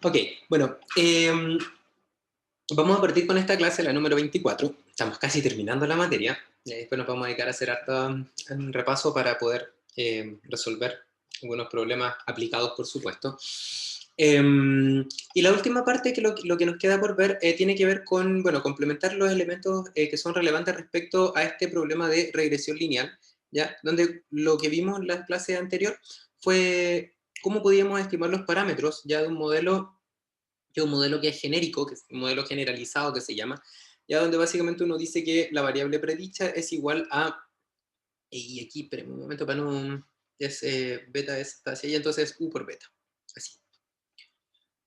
Ok, bueno, vamos a partir con esta clase, la número 24. Estamos casi terminando la materia. Y después nos vamos a dedicar a hacer harto un repaso para poder resolver algunos problemas aplicados, por supuesto. Y la última parte, que lo que nos queda por ver, tiene que ver con, bueno, complementar los elementos que son relevantes respecto a este problema de regresión lineal, ¿ya? Donde lo que vimos en la clase anterior fue cómo podíamos estimar los parámetros ya de un modelo, que es genérico, que es un modelo generalizado que se llama, ya donde básicamente uno dice que la variable predicha es igual a, y aquí, espérenme un momento para no, es beta es hacia allá, entonces u por beta, así,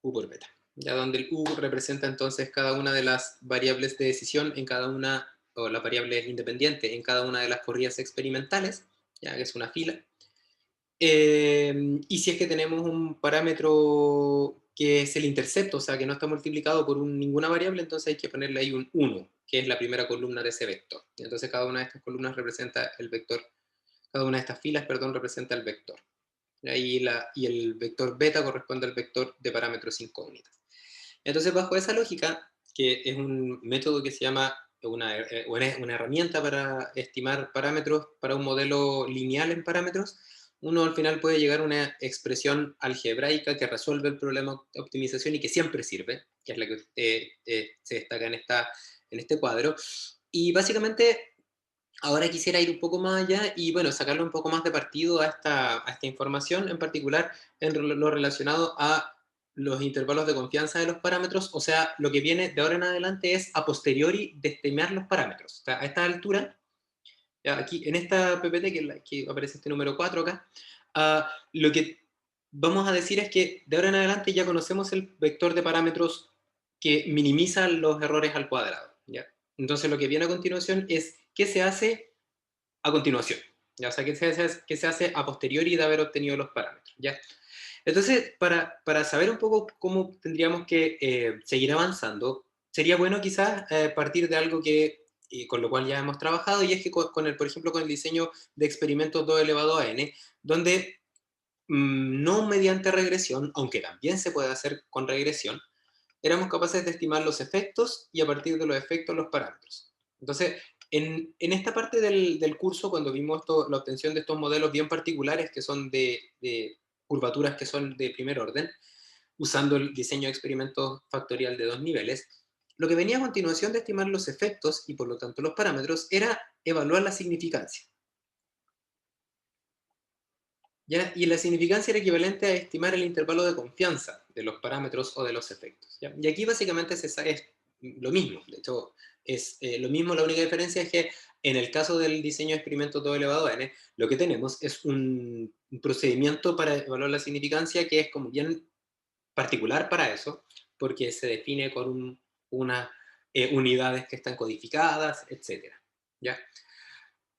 u por beta, ya donde el u representa entonces cada una de las variables de decisión en cada una, o la variable independiente en cada una de las corridas experimentales, ya que es una fila. Y si es que tenemos un parámetro que es el intercepto, o sea, que no está multiplicado por ninguna variable, entonces hay que ponerle ahí un 1, que es la primera columna de ese vector. Entonces cada una de estas columnas representa el vector, cada una de estas filas, perdón, representa el vector. Y el vector beta corresponde al vector de parámetros incógnitas. Entonces, bajo esa lógica, que es un método que se llama una herramienta para estimar parámetros para un modelo lineal en parámetros, uno al final puede llegar a una expresión algebraica que resuelve el problema de optimización y que siempre sirve, que es la que se destaca en este cuadro. Y básicamente, ahora quisiera ir un poco más allá y, bueno, sacarle un poco más de partido a esta información, en particular en lo relacionado a los intervalos de confianza de los parámetros, o sea, lo que viene de ahora en adelante es a posteriori de estimar los parámetros. O sea, a esta altura, ya aquí en esta PPT, que aparece este número 4 acá, lo que vamos a decir es que de ahora en adelante ya conocemos el vector de parámetros que minimiza los errores al cuadrado, ¿ya? Entonces lo que viene a continuación es qué se hace a continuación, ¿ya? O sea, qué se hace a posteriori de haber obtenido los parámetros, ¿ya? Entonces, para saber un poco cómo tendríamos que seguir avanzando, sería bueno quizás partir de algo que, con lo cual ya hemos trabajado, y es que por ejemplo, con el diseño de experimentos 2 elevado a n, donde no mediante regresión, aunque también se puede hacer con regresión, éramos capaces de estimar los efectos y a partir de los efectos los parámetros. Entonces, en esta parte del curso, cuando vimos la obtención de estos modelos bien particulares que son de curvaturas que son de primer orden, usando el diseño de experimentos factorial de 2 niveles, lo que venía a continuación de estimar los efectos y por lo tanto los parámetros era evaluar la significancia, ¿ya? Y la significancia era equivalente a estimar el intervalo de confianza de los parámetros o de los efectos, ¿ya? Y aquí básicamente es lo mismo. De hecho, es lo mismo. La única diferencia es que en el caso del diseño de experimento todo elevado a n, lo que tenemos es un procedimiento para evaluar la significancia que es como bien particular para eso, porque se define con unas unidades que están codificadas, etcétera, ¿ya?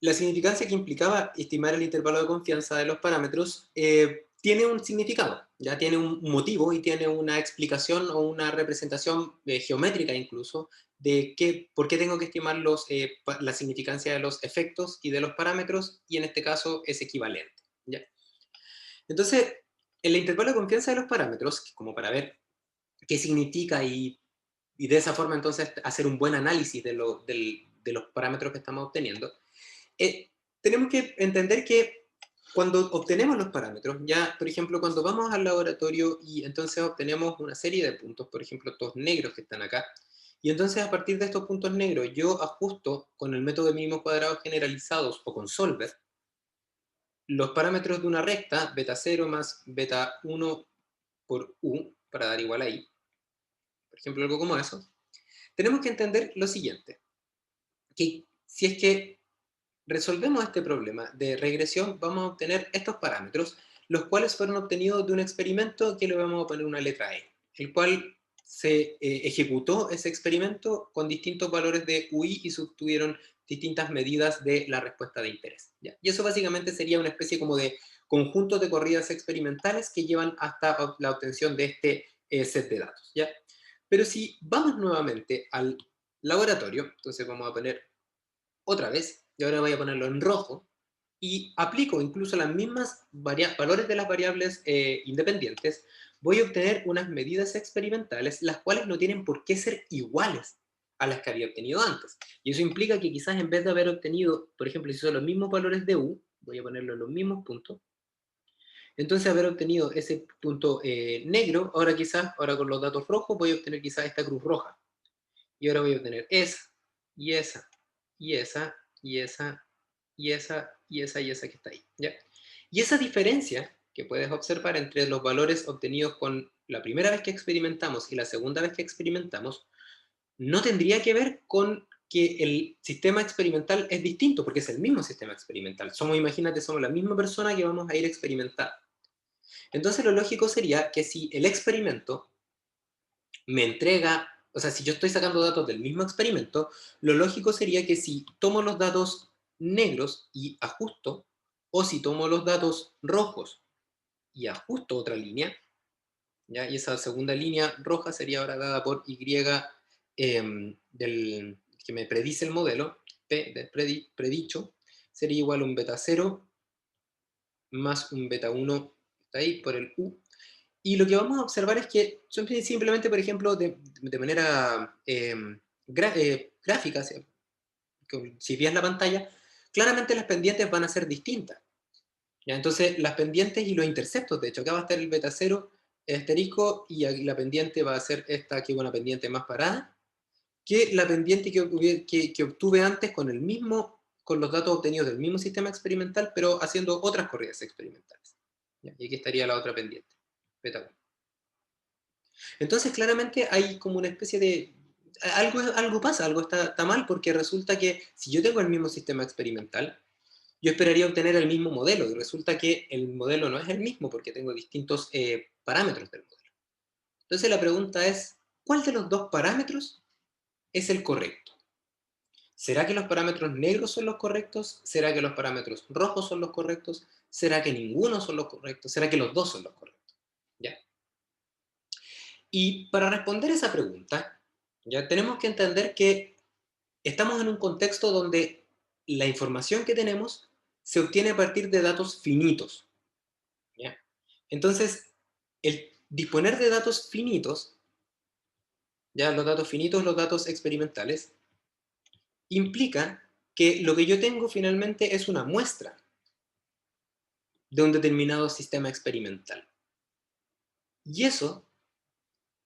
La significancia que implicaba estimar el intervalo de confianza de los parámetros tiene un significado, ya tiene un motivo y tiene una explicación o una representación geométrica incluso de por qué tengo que estimar la significancia de los efectos y de los parámetros, y en este caso es equivalente, ¿ya? Entonces, el intervalo de confianza de los parámetros, como para ver qué significa y de esa forma entonces hacer un buen análisis de los parámetros que estamos obteniendo, eh, tenemos que entender que cuando obtenemos los parámetros, ya, por ejemplo, cuando vamos al laboratorio y entonces obtenemos una serie de puntos, por ejemplo, estos negros que están acá, y entonces a partir de estos puntos negros yo ajusto con el método de mínimos cuadrados generalizados o con Solver los parámetros de una recta, beta 0 más beta 1 por u, para dar igual ahí, por ejemplo, algo como eso, tenemos que entender lo siguiente, que si es que resolvemos este problema de regresión, vamos a obtener estos parámetros, los cuales fueron obtenidos de un experimento que le vamos a poner una letra E, el cual se ejecutó ese experimento con distintos valores de UI y se obtuvieron distintas medidas de la respuesta de interés, ¿ya? Y eso básicamente sería una especie como de conjunto de corridas experimentales que llevan hasta la obtención de este set de datos, ¿ya? Pero si vamos nuevamente al laboratorio, entonces vamos a poner otra vez, y ahora voy a ponerlo en rojo, y aplico incluso las mismas valores de las variables independientes, voy a obtener unas medidas experimentales, las cuales no tienen por qué ser iguales a las que había obtenido antes. Y eso implica que quizás en vez de haber obtenido, por ejemplo, si son los mismos valores de U, voy a ponerlo en los mismos puntos, entonces haber obtenido ese punto negro, ahora quizás, ahora con los datos rojos, voy a obtener quizás esta cruz roja. Y ahora voy a obtener esa, y esa, y esa, y esa, y esa, y esa, y esa que está ahí, ¿ya? Y esa diferencia que puedes observar entre los valores obtenidos con la primera vez que experimentamos y la segunda vez que experimentamos, no tendría que ver con que el sistema experimental es distinto, porque es el mismo sistema experimental. Somos, imagínate, somos la misma persona que vamos a ir a experimentar. Entonces lo lógico sería que si el experimento me entrega, o sea, si yo estoy sacando datos del mismo experimento, lo lógico sería que si tomo los datos negros y ajusto, o si tomo los datos rojos y ajusto otra línea, ¿ya? Y esa segunda línea roja sería ahora dada por Y que me predice el modelo, P de predicho, sería igual a un beta 0 más un beta 1, está ahí, por el U. Y lo que vamos a observar es que simplemente, por ejemplo, de manera gráfica, si ves la pantalla, claramente las pendientes van a ser distintas. ¿Ya? Entonces, las pendientes y los interceptos, de hecho, acá va a estar el beta 0 asterisco y aquí la pendiente va a ser esta, que es una pendiente más parada, que la pendiente que obtuve antes con el mismo, con los datos obtenidos del mismo sistema experimental, pero haciendo otras corridas experimentales. ¿Ya? Y aquí estaría la otra pendiente, beta 1. Entonces, claramente hay como una especie de... Algo pasa, algo está mal, porque resulta que si yo tengo el mismo sistema experimental, yo esperaría obtener el mismo modelo, y resulta que el modelo no es el mismo porque tengo distintos parámetros del modelo. Entonces la pregunta es, ¿cuál de los dos parámetros es el correcto? ¿Será que los parámetros negros son los correctos? ¿Será que los parámetros rojos son los correctos? ¿Será que ninguno son los correctos? ¿Será que los dos son los correctos? ¿Ya? Y para responder esa pregunta, ya tenemos que entender que estamos en un contexto donde la información que tenemos se obtiene a partir de datos finitos. ¿Ya? Entonces, el disponer de datos finitos, ya los datos finitos, los datos experimentales, implica que lo que yo tengo finalmente es una muestra de un determinado sistema experimental. Y eso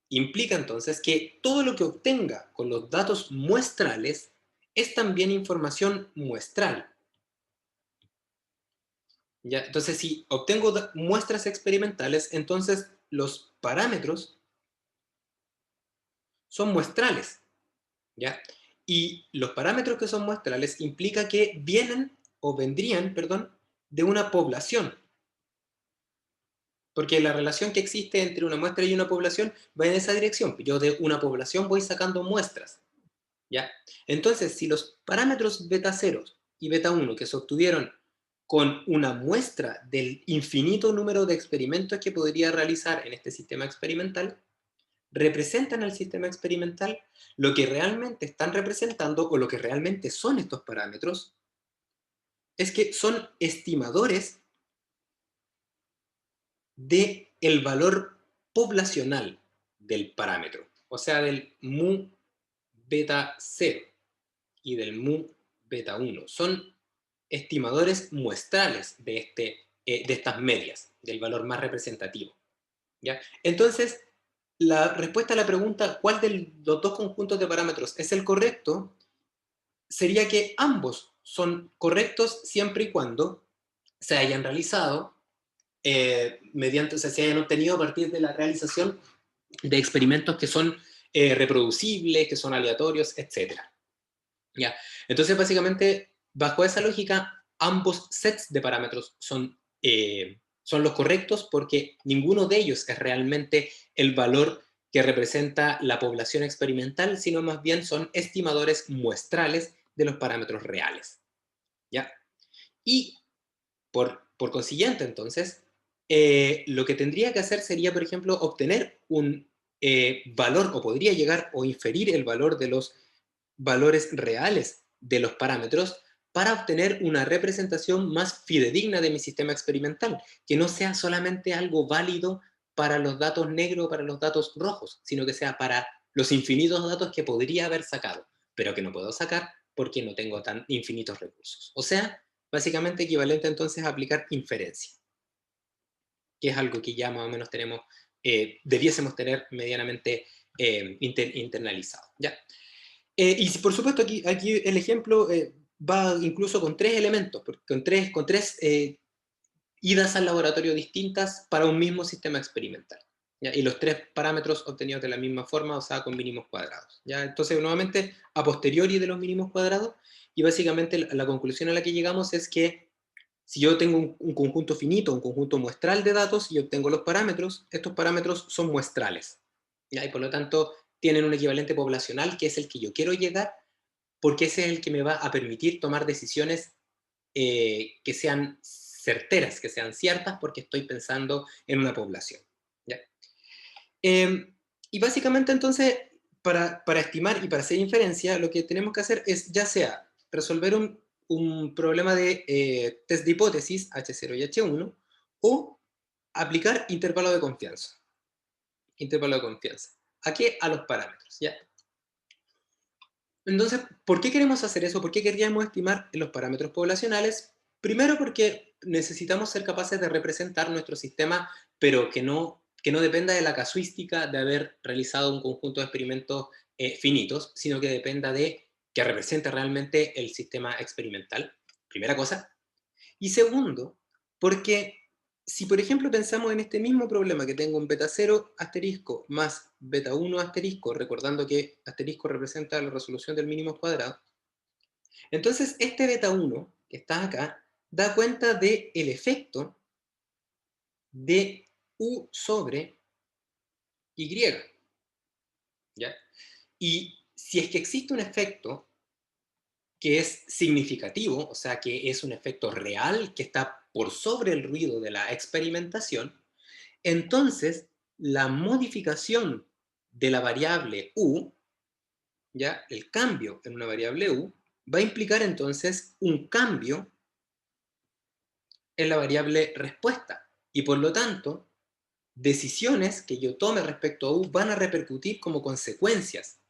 implica entonces que todo lo que obtenga con los datos muestrales es también información muestral. ¿Ya? Entonces, si obtengo muestras experimentales, entonces los parámetros son muestrales. ¿Ya? Y los parámetros que son muestrales implica que vienen o vendrían, perdón, de una población. Porque la relación que existe entre una muestra y una población va en esa dirección. Yo de una población voy sacando muestras. ¿Ya? Entonces, si los parámetros beta 0 y beta 1 que se obtuvieron con una muestra del infinito número de experimentos que podría realizar en este sistema experimental, representan al sistema experimental, lo que realmente están representando o lo que realmente son estos parámetros es que son estimadores del valor poblacional del parámetro, o sea, del mu beta 0 y del mu beta 1. Son estimadores muestrales de estas medias, del valor más representativo. ¿Ya? Entonces, la respuesta a la pregunta ¿cuál de los dos conjuntos de parámetros es el correcto? Sería que ambos son correctos siempre y cuando se hayan realizado mediante, o sea, se hayan obtenido a partir de la realización de experimentos que son reproducibles, que son aleatorios, etc. ¿Ya? Entonces, básicamente, bajo esa lógica, ambos sets de parámetros son los correctos porque ninguno de ellos es realmente el valor que representa la población experimental, sino más bien son estimadores muestrales de los parámetros reales. ¿Ya? Y por consiguiente, entonces, lo que tendría que hacer sería, por ejemplo, obtener un valor, o podría llegar o inferir el valor de los valores reales de los parámetros para obtener una representación más fidedigna de mi sistema experimental, que no sea solamente algo válido para los datos negros o para los datos rojos, sino que sea para los infinitos datos que podría haber sacado, pero que no puedo sacar porque no tengo tan infinitos recursos. O sea, básicamente equivalente entonces a aplicar inferencia, que es algo que ya más o menos tenemos, debiésemos tener medianamente internalizado. ¿Ya? Y por supuesto aquí el ejemplo va incluso con tres elementos, con tres idas al laboratorio distintas para un mismo sistema experimental. ¿Ya? Y los tres parámetros obtenidos de la misma forma, o sea, con mínimos cuadrados. ¿Ya? Entonces, nuevamente, a posteriori de los mínimos cuadrados, y básicamente la conclusión a la que llegamos es que si yo tengo un conjunto finito, un conjunto muestral de datos y obtengo los parámetros, estos parámetros son muestrales. ¿Ya? Y por lo tanto, tienen un equivalente poblacional que es el que yo quiero llegar, porque ese es el que me va a permitir tomar decisiones que sean certeras, que sean ciertas, porque estoy pensando en una población. ¿Ya? Y básicamente entonces, para estimar y para hacer inferencia, lo que tenemos que hacer es ya sea resolver un problema de test de hipótesis H0 y H1, o aplicar intervalo de confianza. Intervalo de confianza. ¿A qué? A los parámetros. ¿Ya? Entonces, ¿por qué queremos hacer eso? ¿Por qué queríamos estimar los parámetros poblacionales? Primero porque necesitamos ser capaces de representar nuestro sistema, pero que no dependa de la casuística de haber realizado un conjunto de experimentos finitos, sino que dependa de que represente realmente el sistema experimental. Primera cosa. Y segundo, porque si por ejemplo pensamos en este mismo problema que tengo un beta 0 asterisco más beta 1 asterisco, recordando que asterisco representa la resolución del mínimo cuadrado, entonces este beta 1 que está acá da cuenta del efecto de U sobre Y. ¿Ya? Y si es que existe un efecto que es significativo, o sea, que es un efecto real que está por sobre el ruido de la experimentación, entonces la modificación de la variable u, ya el cambio en una variable u, va a implicar entonces un cambio en la variable respuesta. Y por lo tanto, decisiones que yo tome respecto a u van a repercutir como consecuencias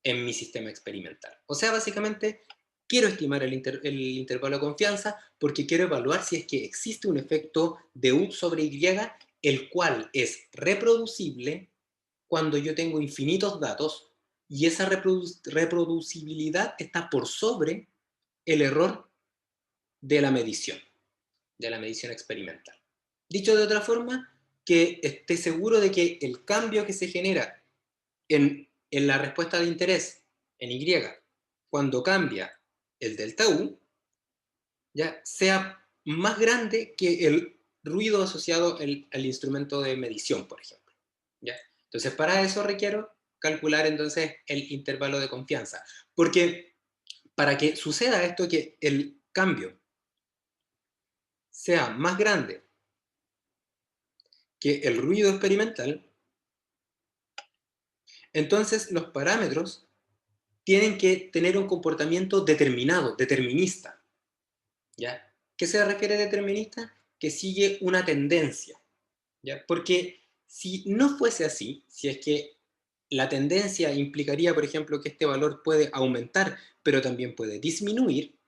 en mi sistema experimental. O sea, básicamente, quiero estimar el intervalo de confianza porque quiero evaluar si es que existe un efecto de U sobre Y, el cual es reproducible cuando yo tengo infinitos datos y esa reproducibilidad está por sobre el error de la medición experimental. Dicho de otra forma, que esté seguro de que el cambio que se genera en la respuesta de interés en Y, cuando cambia el delta U, ya sea más grande que el ruido asociado al instrumento de medición, por ejemplo. ¿Ya? Entonces, para eso requiero calcular entonces el intervalo de confianza. Porque para que suceda esto, que el cambio sea más grande que el ruido experimental, entonces los parámetros tienen que tener un comportamiento determinado, determinista. ¿Ya? ¿Qué se refiere a determinista? Que sigue una tendencia. ¿Ya? Porque si no fuese así, si es que la tendencia implicaría, por ejemplo, que este valor puede aumentar, pero también puede disminuir,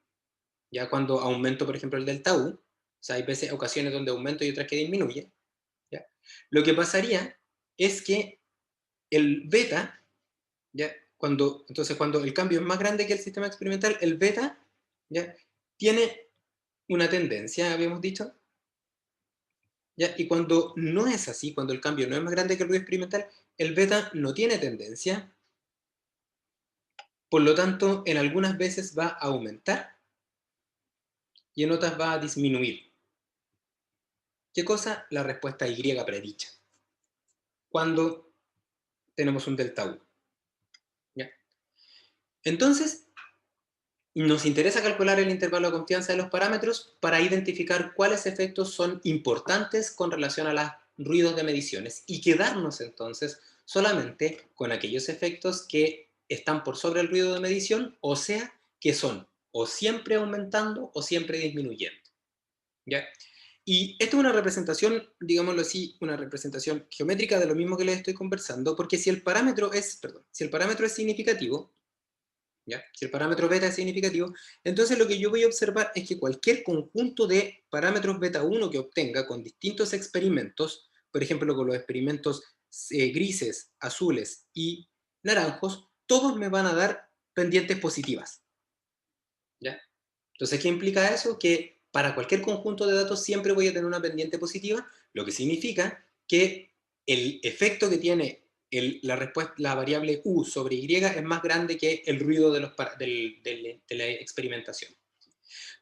ya cuando aumento, por ejemplo, el delta U, o sea, hay veces, ocasiones donde aumento y otras que disminuye, ¿ya? Lo que pasaría es que el beta, ¿ya? Entonces, cuando el cambio es más grande que el sistema experimental, el beta, ¿ya? Tiene una tendencia, habíamos dicho, ¿ya? Y cuando no es así, cuando el cambio no es más grande que el ruido experimental, el beta no tiene tendencia, por lo tanto, en algunas veces va a aumentar y en otras va a disminuir. ¿Qué cosa? La respuesta Y predicha. Cuando tenemos un delta U. ¿Ya? Entonces, nos interesa calcular el intervalo de confianza de los parámetros para identificar cuáles efectos son importantes con relación a los ruidos de mediciones y quedarnos entonces solamente con aquellos efectos que están por sobre el ruido de medición, o sea, que son o siempre aumentando o siempre disminuyendo. ¿Ya? Y esto es una representación, digámoslo así, una representación geométrica de lo mismo que les estoy conversando, porque si el parámetro es, perdón, si el parámetro es significativo, ¿ya? Si el parámetro beta es significativo, entonces lo que yo voy a observar es que cualquier conjunto de parámetros beta 1 que obtenga con distintos experimentos, por ejemplo con los experimentos grises, azules y naranjos, todos me van a dar pendientes positivas, ¿ya? Entonces, ¿qué implica eso? Que para cualquier conjunto de datos siempre voy a tener una pendiente positiva, lo que significa que el efecto que tiene la, respuesta, la variable u sobre y es más grande que el ruido de, de la experimentación.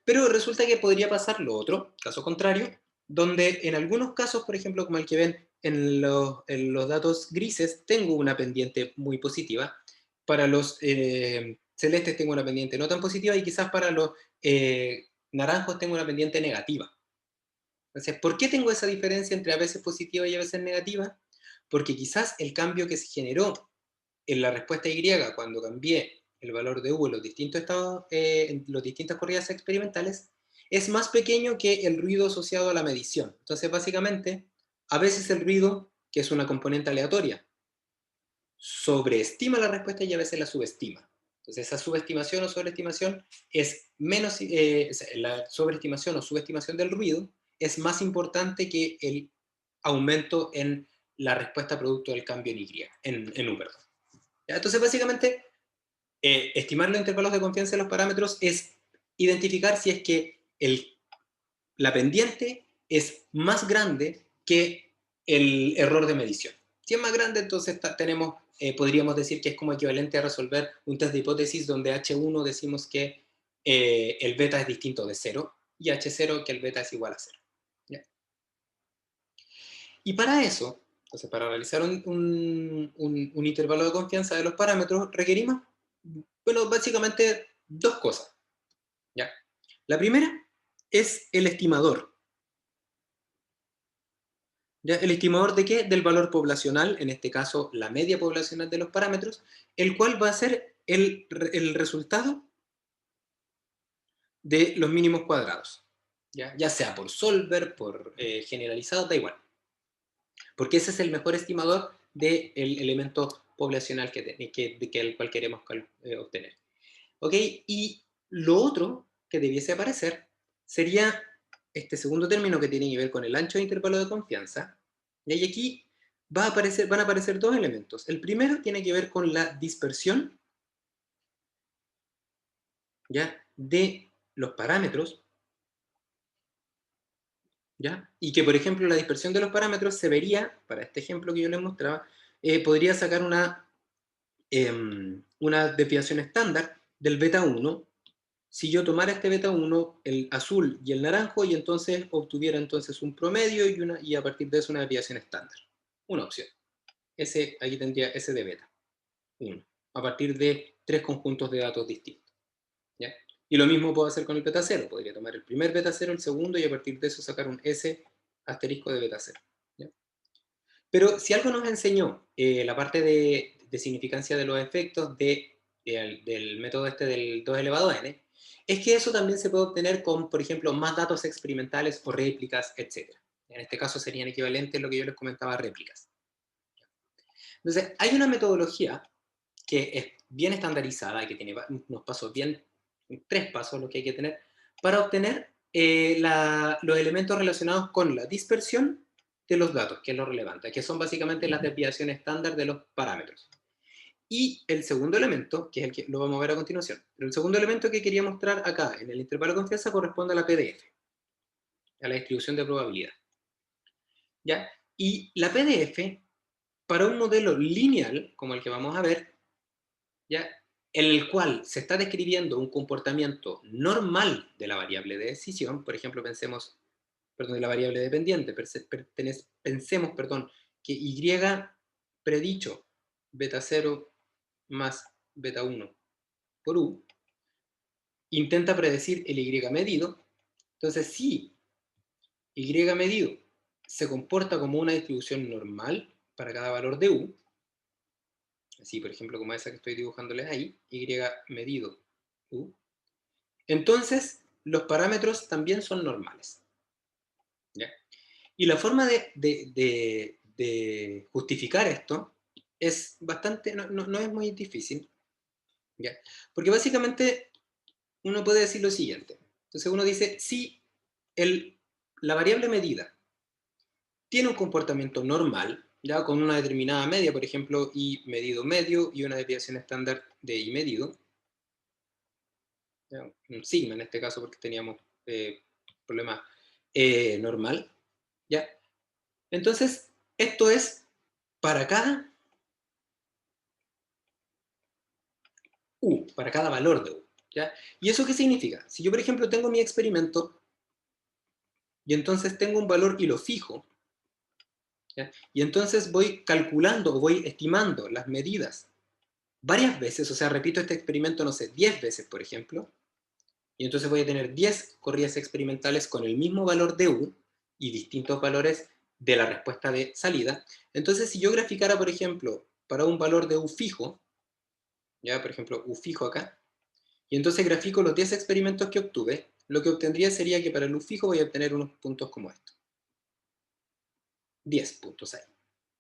Pero resulta que podría pasar lo otro, caso contrario, donde en algunos casos, por ejemplo, como el que ven en los datos grises, tengo una pendiente muy positiva. Para los celestes tengo una pendiente no tan positiva y quizás para los naranjos tengo una pendiente negativa. Entonces, ¿por qué tengo esa diferencia entre a veces positiva y a veces negativa? Porque quizás el cambio que se generó en la respuesta Y cuando cambié el valor de U en los distintos estados, en las distintas corridas experimentales, es más pequeño que el ruido asociado a la medición. Entonces, básicamente, a veces el ruido, que es una componente aleatoria, sobreestima la respuesta y a veces la subestima. Entonces, esa subestimación o sobreestimación es menos, la sobreestimación o subestimación del ruido es más importante que el aumento en la respuesta producto del cambio en Y, en U, perdón. Entonces, básicamente, estimar los intervalos de confianza de los parámetros es identificar si es que la pendiente es más grande que el error de medición. Si es más grande, entonces tenemos, podríamos decir que es como equivalente a resolver un test de hipótesis donde H1 decimos que el beta es distinto de 0 y H0 que el beta es igual a 0. ¿Ya? Y para eso, entonces para realizar un intervalo de confianza de los parámetros, requerimos, bueno, básicamente dos cosas. ¿Ya? La primera es el estimador. ¿Ya? ¿El estimador de qué? Del valor poblacional, en este caso la media poblacional de los parámetros, el cual va a ser el resultado de los mínimos cuadrados. Ya sea por solver, por generalizado, da igual. Porque ese es el mejor estimador del elemento poblacional que el cual queremos obtener. ¿Ok? Y lo otro que debiese aparecer sería este segundo término que tiene que ver con el ancho de intervalo de confianza. Y aquí van a aparecer dos elementos. El primero tiene que ver con la dispersión, ¿ya? De los parámetros, ¿ya? Y que, por ejemplo, la dispersión de los parámetros se vería, para este ejemplo que yo les mostraba, podría sacar una desviación estándar del beta 1 si yo tomara este beta 1, el azul y el naranjo, y entonces obtuviera entonces un promedio y a partir de eso una desviación estándar. Una opción. Aquí tendría S de beta 1, a partir de tres conjuntos de datos distintos. ¿Ya? Y lo mismo puedo hacer con el beta 0. Podría tomar el primer beta 0, el segundo, y a partir de eso sacar un S asterisco de beta 0. ¿Ya? Pero si algo nos enseñó la parte de significancia de los efectos del método este del 2 elevado a n, es que eso también se puede obtener con, por ejemplo, más datos experimentales o réplicas, etc. En este caso serían equivalentes a lo que yo les comentaba, réplicas. Entonces, hay una metodología que es bien estandarizada, que tiene unos pasos bien, tres pasos lo que hay que tener, para obtener los elementos relacionados con la dispersión de los datos, que es lo relevante, que son básicamente las desviaciones estándar de los parámetros. Y el segundo elemento, que es el que lo vamos a ver a continuación, pero el segundo elemento que quería mostrar acá en el intervalo de confianza corresponde a la PDF, a la distribución de probabilidad. ¿Ya? Y la PDF, para un modelo lineal, como el que vamos a ver, ¿ya? En el cual se está describiendo un comportamiento normal de la variable de decisión, por ejemplo, de la variable dependiente, pensemos, que Y predicho beta 0 más beta 1 por U, intenta predecir el Y medido. Entonces, si Y medido se comporta como una distribución normal para cada valor de U, así por ejemplo como esa que estoy dibujándoles ahí, Y medido U, entonces los parámetros también son normales. Y la forma de justificar esto es bastante, no es muy difícil, ¿ya? Porque básicamente uno puede decir lo siguiente. Entonces uno dice, si la variable medida tiene un comportamiento normal, ya con una determinada media, por ejemplo, y medido medio y una desviación estándar de y medido, ¿ya? Un sigma en este caso porque teníamos problema normal, ¿ya? Entonces, esto es para cada U, para cada valor de U, ¿ya? ¿Y eso qué significa? Si yo, por ejemplo, tengo mi experimento y entonces tengo un valor y lo fijo, ¿ya? Y entonces voy calculando o voy estimando las medidas varias veces, o sea, repito este experimento, no sé, 10 veces, por ejemplo, y entonces voy a tener 10 corridas experimentales con el mismo valor de U y distintos valores de la respuesta de salida. Entonces, si yo graficara, por ejemplo, para un valor de U fijo, ya, por ejemplo, U fijo acá, y entonces grafico los 10 experimentos que obtuve, lo que obtendría sería que para el U fijo voy a obtener unos puntos como estos. 10 puntos ahí,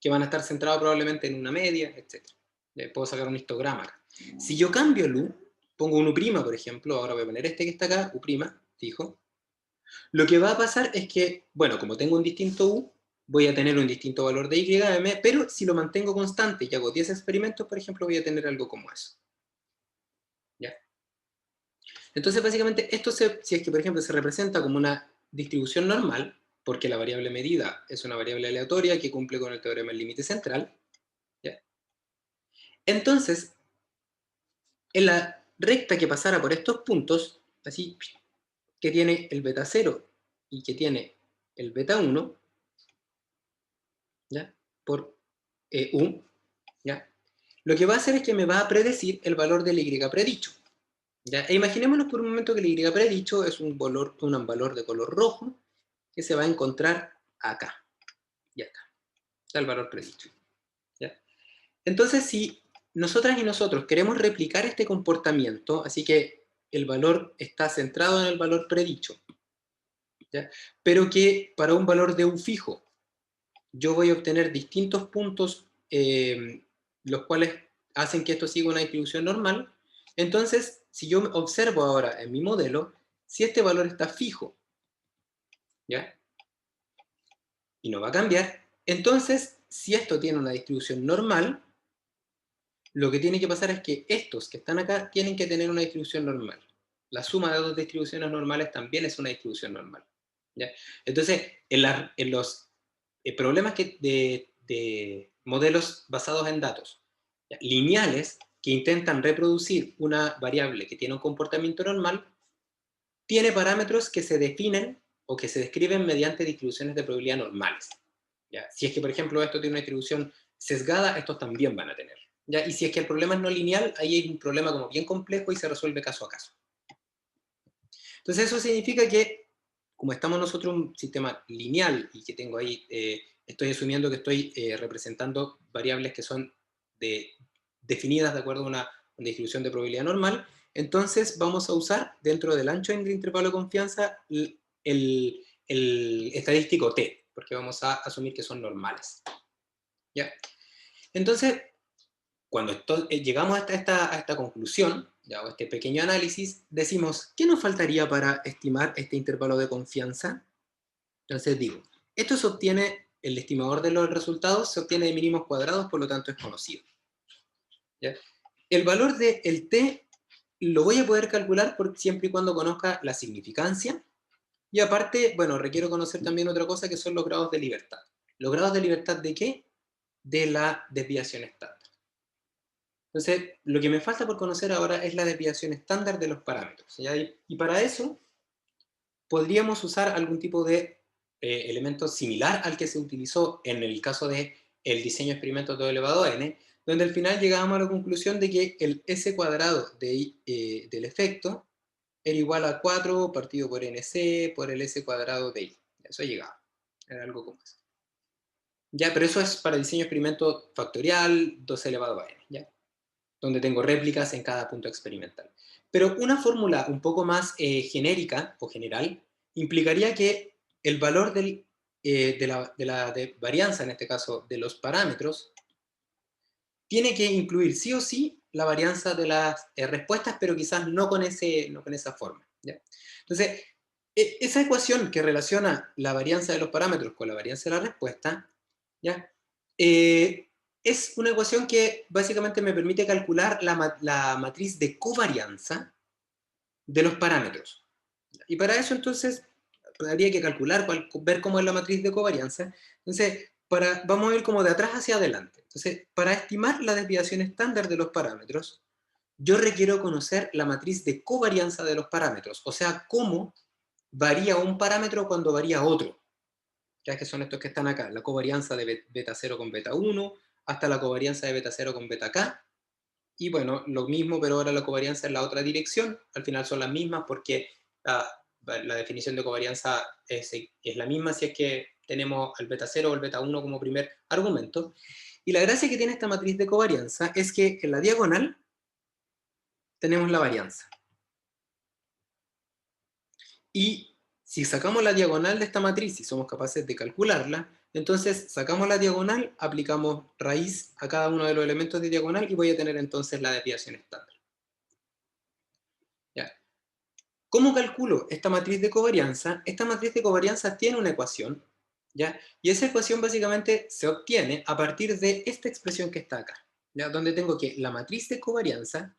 que van a estar centrados probablemente en una media, etc. Puedo sacar un histograma acá. Si yo cambio el U, pongo un U', por ejemplo, ahora voy a poner este que está acá, U', fijo, lo que va a pasar es que, bueno, como tengo un distinto U, voy a tener un distinto valor de YM, pero si lo mantengo constante y hago 10 experimentos, por ejemplo, voy a tener algo como eso. ¿Ya? Entonces, básicamente, esto si es que, por ejemplo, se representa como una distribución normal, porque la variable medida es una variable aleatoria que cumple con el teorema del límite central, ¿ya? Entonces, en la recta que pasara por estos puntos, así, que tiene el beta 0 y que tiene el beta 1, ¿ya? Por U, ¿ya? Lo que va a hacer es que me va a predecir el valor del Y predicho, ¿ya? E imaginémonos por un momento que el Y predicho es un valor de color rojo que se va a encontrar acá, y acá, está el valor predicho, ¿ya? Entonces, si nosotras y nosotros queremos replicar este comportamiento, así que el valor está centrado en el valor predicho, ¿ya? Pero que para un valor de U fijo yo voy a obtener distintos puntos, los cuales hacen que esto siga una distribución normal. Entonces, si yo observo ahora en mi modelo, si este valor está fijo, ¿ya? Y no va a cambiar, entonces, si esto tiene una distribución normal, lo que tiene que pasar es que estos que están acá tienen que tener una distribución normal. La suma de dos distribuciones normales también es una distribución normal, ¿ya? Entonces, en los problemas de modelos basados en datos, ¿ya? Lineales que intentan reproducir una variable que tiene un comportamiento normal, tiene parámetros que se definen o que se describen mediante distribuciones de probabilidad normales, ¿ya? Si es que, por ejemplo, esto tiene una distribución sesgada, estos también van a tener, ¿ya? Y si es que el problema es no lineal, ahí hay un problema como bien complejo y se resuelve caso a caso. Entonces eso significa que, como estamos nosotros en un sistema lineal y que tengo ahí, estoy asumiendo que estoy representando variables que son definidas de acuerdo a una distribución de probabilidad normal, entonces vamos a usar dentro del ancho del intervalo de confianza el estadístico T, porque vamos a asumir que son normales, ¿ya? Entonces, cuando llegamos a esta conclusión, ya, o este pequeño análisis, decimos, ¿qué nos faltaría para estimar este intervalo de confianza? Entonces digo, esto se obtiene, el estimador de los resultados se obtiene de mínimos cuadrados, por lo tanto es conocido, ¿ya? El valor del t lo voy a poder calcular siempre y cuando conozca la significancia, y aparte, bueno, requiero conocer también otra cosa que son los grados de libertad. ¿Los grados de libertad de qué? De la desviación estándar. Entonces, lo que me falta por conocer ahora es la desviación estándar de los parámetros, ¿ya? Y para eso podríamos usar algún tipo de elemento similar al que se utilizó en el caso de el diseño de experimentos todo elevado a n, donde al final llegábamos a la conclusión de que el s cuadrado del efecto era igual a 4 partido por nc por el s cuadrado de i. Eso llegaba, era algo como eso. Ya, pero eso es para el diseño de experimento factorial 2 elevado a n, ¿ya? Donde tengo réplicas en cada punto experimental. Pero una fórmula un poco más genérica o general implicaría que el valor del de varianza, en este caso, de los parámetros, tiene que incluir sí o sí la varianza de las respuestas, pero quizás no con esa forma. ¿Ya? Entonces, esa ecuación que relaciona la varianza de los parámetros con la varianza de la respuesta, ¿ya? Es una ecuación que básicamente me permite calcular la matriz de covarianza de los parámetros. Y para eso entonces habría que calcular, ver cómo es la matriz de covarianza. Entonces, vamos a ir como de atrás hacia adelante. Entonces, para estimar la desviación estándar de los parámetros, yo requiero conocer la matriz de covarianza de los parámetros, o sea, cómo varía un parámetro cuando varía otro. Ya que son estos que están acá, la covarianza de beta 0 con beta 1, hasta la covarianza de beta 0 con beta k, y bueno, lo mismo, pero ahora la covarianza en la otra dirección, al final son las mismas porque la definición de covarianza es la misma si es que tenemos al beta 0 o el beta 1 como primer argumento. Y la gracia que tiene esta matriz de covarianza es que en la diagonal tenemos la varianza. Y si sacamos la diagonal de esta matriz y somos capaces de calcularla, entonces sacamos la diagonal, aplicamos raíz a cada uno de los elementos de diagonal y voy a tener entonces la desviación estándar. ¿Ya? ¿Cómo calculo esta matriz de covarianza? Esta matriz de covarianza tiene una ecuación, ¿ya? Y esa ecuación básicamente se obtiene a partir de esta expresión que está acá, ¿ya? Donde tengo que la matriz de covarianza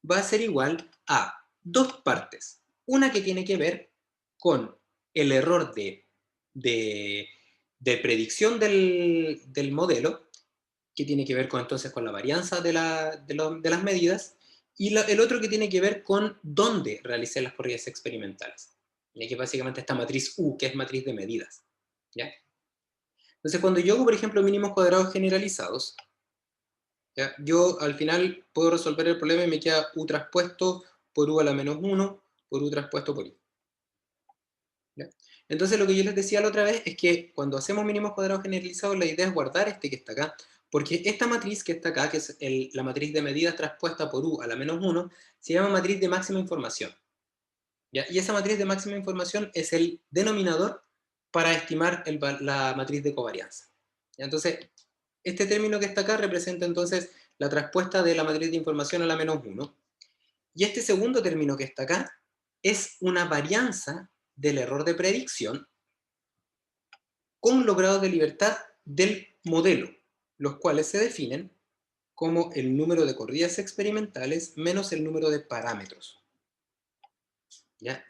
va a ser igual a dos partes. Una que tiene que ver con el error de, de predicción del modelo, que tiene que ver con, entonces con la varianza de las medidas, y el otro que tiene que ver con dónde realicé las corridas experimentales. Y aquí básicamente esta matriz U, que es matriz de medidas. ¿Ya? Entonces, cuando yo hago, por ejemplo, mínimos cuadrados generalizados, ¿ya? Yo al final puedo resolver el problema y me queda U traspuesto por U a la menos 1 por U traspuesto por I. ¿Ya? Entonces, lo que yo les decía la otra vez es que cuando hacemos mínimos cuadrados generalizados, la idea es guardar este que está acá, porque esta matriz que está acá, que es la matriz de medidas traspuesta por U a la menos 1, se llama matriz de máxima información. ¿Ya? Y esa matriz de máxima información es el denominador para estimar la matriz de covarianza. ¿Ya? Entonces, este término que está acá representa entonces la traspuesta de la matriz de información a la menos 1. Y este segundo término que está acá es una varianza del error de predicción con los grados de libertad del modelo, los cuales se definen como el número de corridas experimentales menos el número de parámetros. ¿Ya?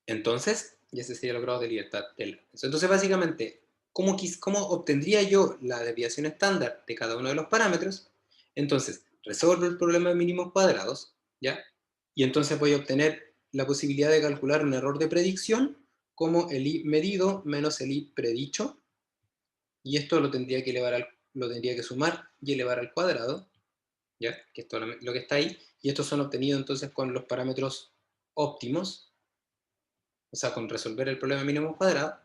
Entonces, ya ese sería el grado de libertad del. Entonces, básicamente, ¿cómo obtendría yo la desviación estándar de cada uno de los parámetros? Entonces, resuelvo el problema de mínimos cuadrados, ¿ya? Y entonces voy a obtener la posibilidad de calcular un error de predicción como el i medido menos el i predicho, y esto lo tendría que sumar y elevar al cuadrado, ¿ya? Que esto es lo que está ahí, y estos son obtenidos entonces con los parámetros óptimos, o sea, con resolver el problema mínimo cuadrado,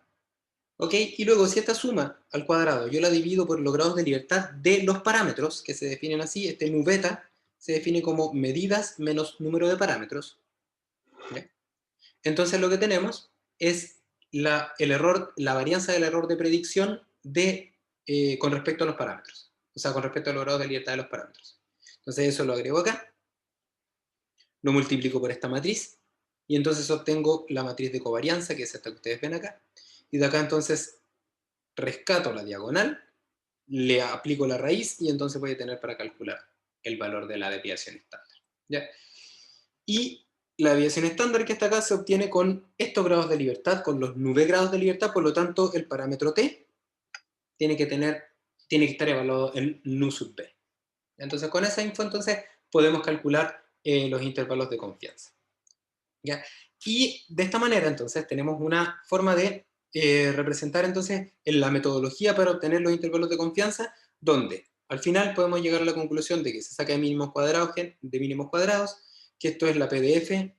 ¿ok? Y luego, si esta suma al cuadrado yo la divido por los grados de libertad de los parámetros, que se definen así, este mu beta se define como medidas menos número de parámetros, ¿ya? Entonces lo que tenemos es la varianza del error de predicción con respecto a los parámetros, o sea, con respecto a los grados de libertad de los parámetros. Entonces eso lo agrego acá, lo multiplico por esta matriz, y entonces obtengo la matriz de covarianza, que es esta que ustedes ven acá, y de acá entonces rescato la diagonal, le aplico la raíz, y entonces voy a tener para calcular el valor de la desviación estándar. ¿Ya? Y la desviación estándar que está acá se obtiene con estos grados de libertad, con los 9 grados de libertad, por lo tanto el parámetro t tiene que estar evaluado en nu sub b. Entonces con esa info entonces podemos calcular los intervalos de confianza. ¿Ya? Y de esta manera entonces tenemos una forma de representar entonces en la metodología para obtener los intervalos de confianza, donde al final podemos llegar a la conclusión de que se saca de mínimos cuadrados, que esto es la PDF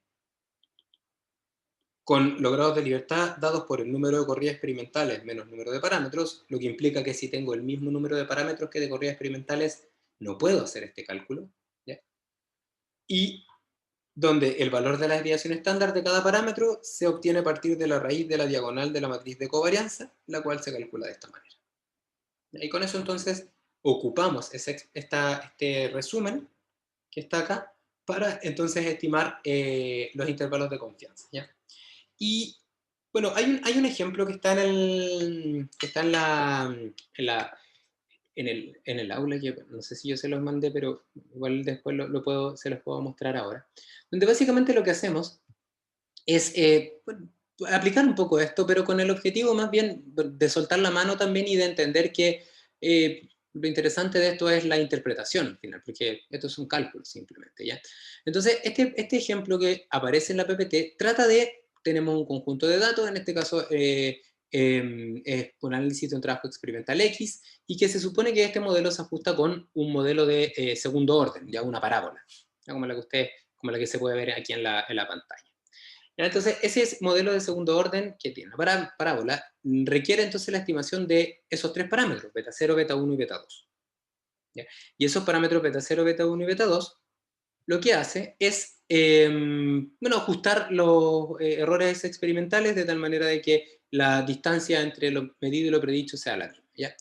con los grados de libertad dados por el número de corridas experimentales menos número de parámetros, lo que implica que si tengo el mismo número de parámetros que de corridas experimentales, no puedo hacer este cálculo. ¿Ya? Y donde el valor de la desviación estándar de cada parámetro se obtiene a partir de la raíz de la diagonal de la matriz de covarianza, la cual se calcula de esta manera. Y con eso entonces ocupamos este resumen que está acá para entonces estimar los intervalos de confianza, ¿ya? Y bueno, hay un ejemplo que está que está en el aula, que no sé si yo se los mandé, pero igual después se los puedo mostrar ahora, donde básicamente lo que hacemos es bueno, aplicar un poco esto, pero con el objetivo más bien de soltar la mano también y de entender que lo interesante de esto es la interpretación al final, porque esto es un cálculo simplemente, ¿ya? Entonces, este ejemplo que aparece en la PPT trata de, tenemos un conjunto de datos, en este caso es un análisis de un trabajo experimental X, y que se supone que este modelo se ajusta con un modelo de segundo orden, ya una parábola, ¿ya? Como la que se puede ver aquí en la pantalla. Entonces, ese modelo de segundo orden que tiene una parábola requiere entonces la estimación de esos tres parámetros, beta 0, beta 1 y beta 2. ¿Ya? Y esos parámetros beta 0, beta 1 y beta 2 lo que hace es bueno, ajustar los errores experimentales de tal manera de que la distancia entre lo medido y lo predicho sea la misma, ¿ya?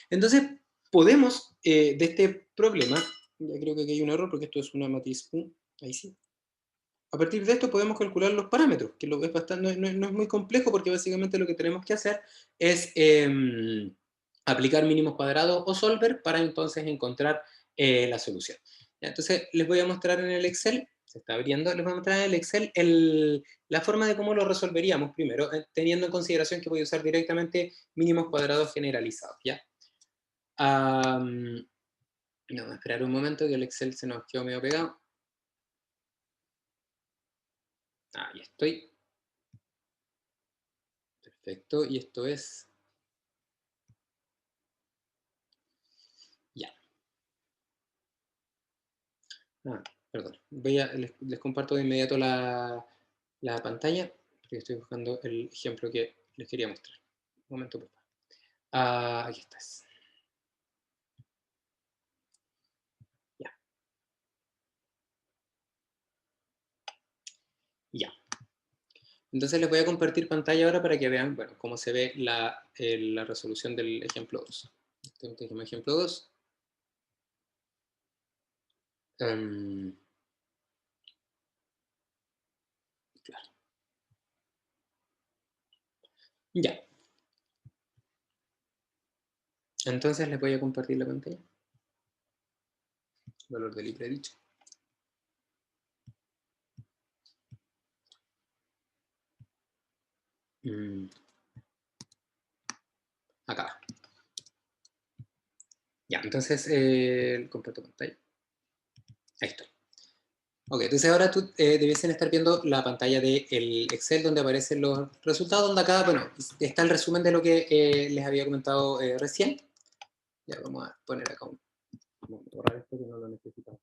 Entonces, podemos, de este problema, ya creo que aquí hay un error porque esto es una matriz U, ahí sí. A partir de esto podemos calcular los parámetros, que es bastante, no es muy complejo porque básicamente lo que tenemos que hacer es aplicar mínimos cuadrados o solver para entonces encontrar la solución. ¿Ya? Entonces les voy a mostrar en el Excel, se está abriendo, les voy a mostrar en el Excel la forma de cómo lo resolveríamos primero, teniendo en consideración que voy a usar directamente mínimos cuadrados generalizados. ¿Ya? No, esperar un momento que el Excel se nos quedó medio pegado. Ahí estoy. Perfecto, y esto es... Ya. Perdón. Les comparto de inmediato la pantalla, porque estoy buscando el ejemplo que les quería mostrar. Un momento, por favor. Aquí estás. Ya. Ya. Entonces les voy a compartir pantalla ahora para que vean, bueno, cómo se ve la resolución del ejemplo 2. Este es el ejemplo 2. Claro. Ya. Entonces les voy a compartir la pantalla. Valor del libre dicho. Acá. Ya, entonces comparto pantalla. Ahí está. Ok, entonces ahora tú debiesen estar viendo la pantalla del Excel donde aparecen los resultados, donde acá, bueno, está el resumen de lo que les había comentado recién. Ya vamos a poner acá vamos a borrar esto que no lo necesitamos.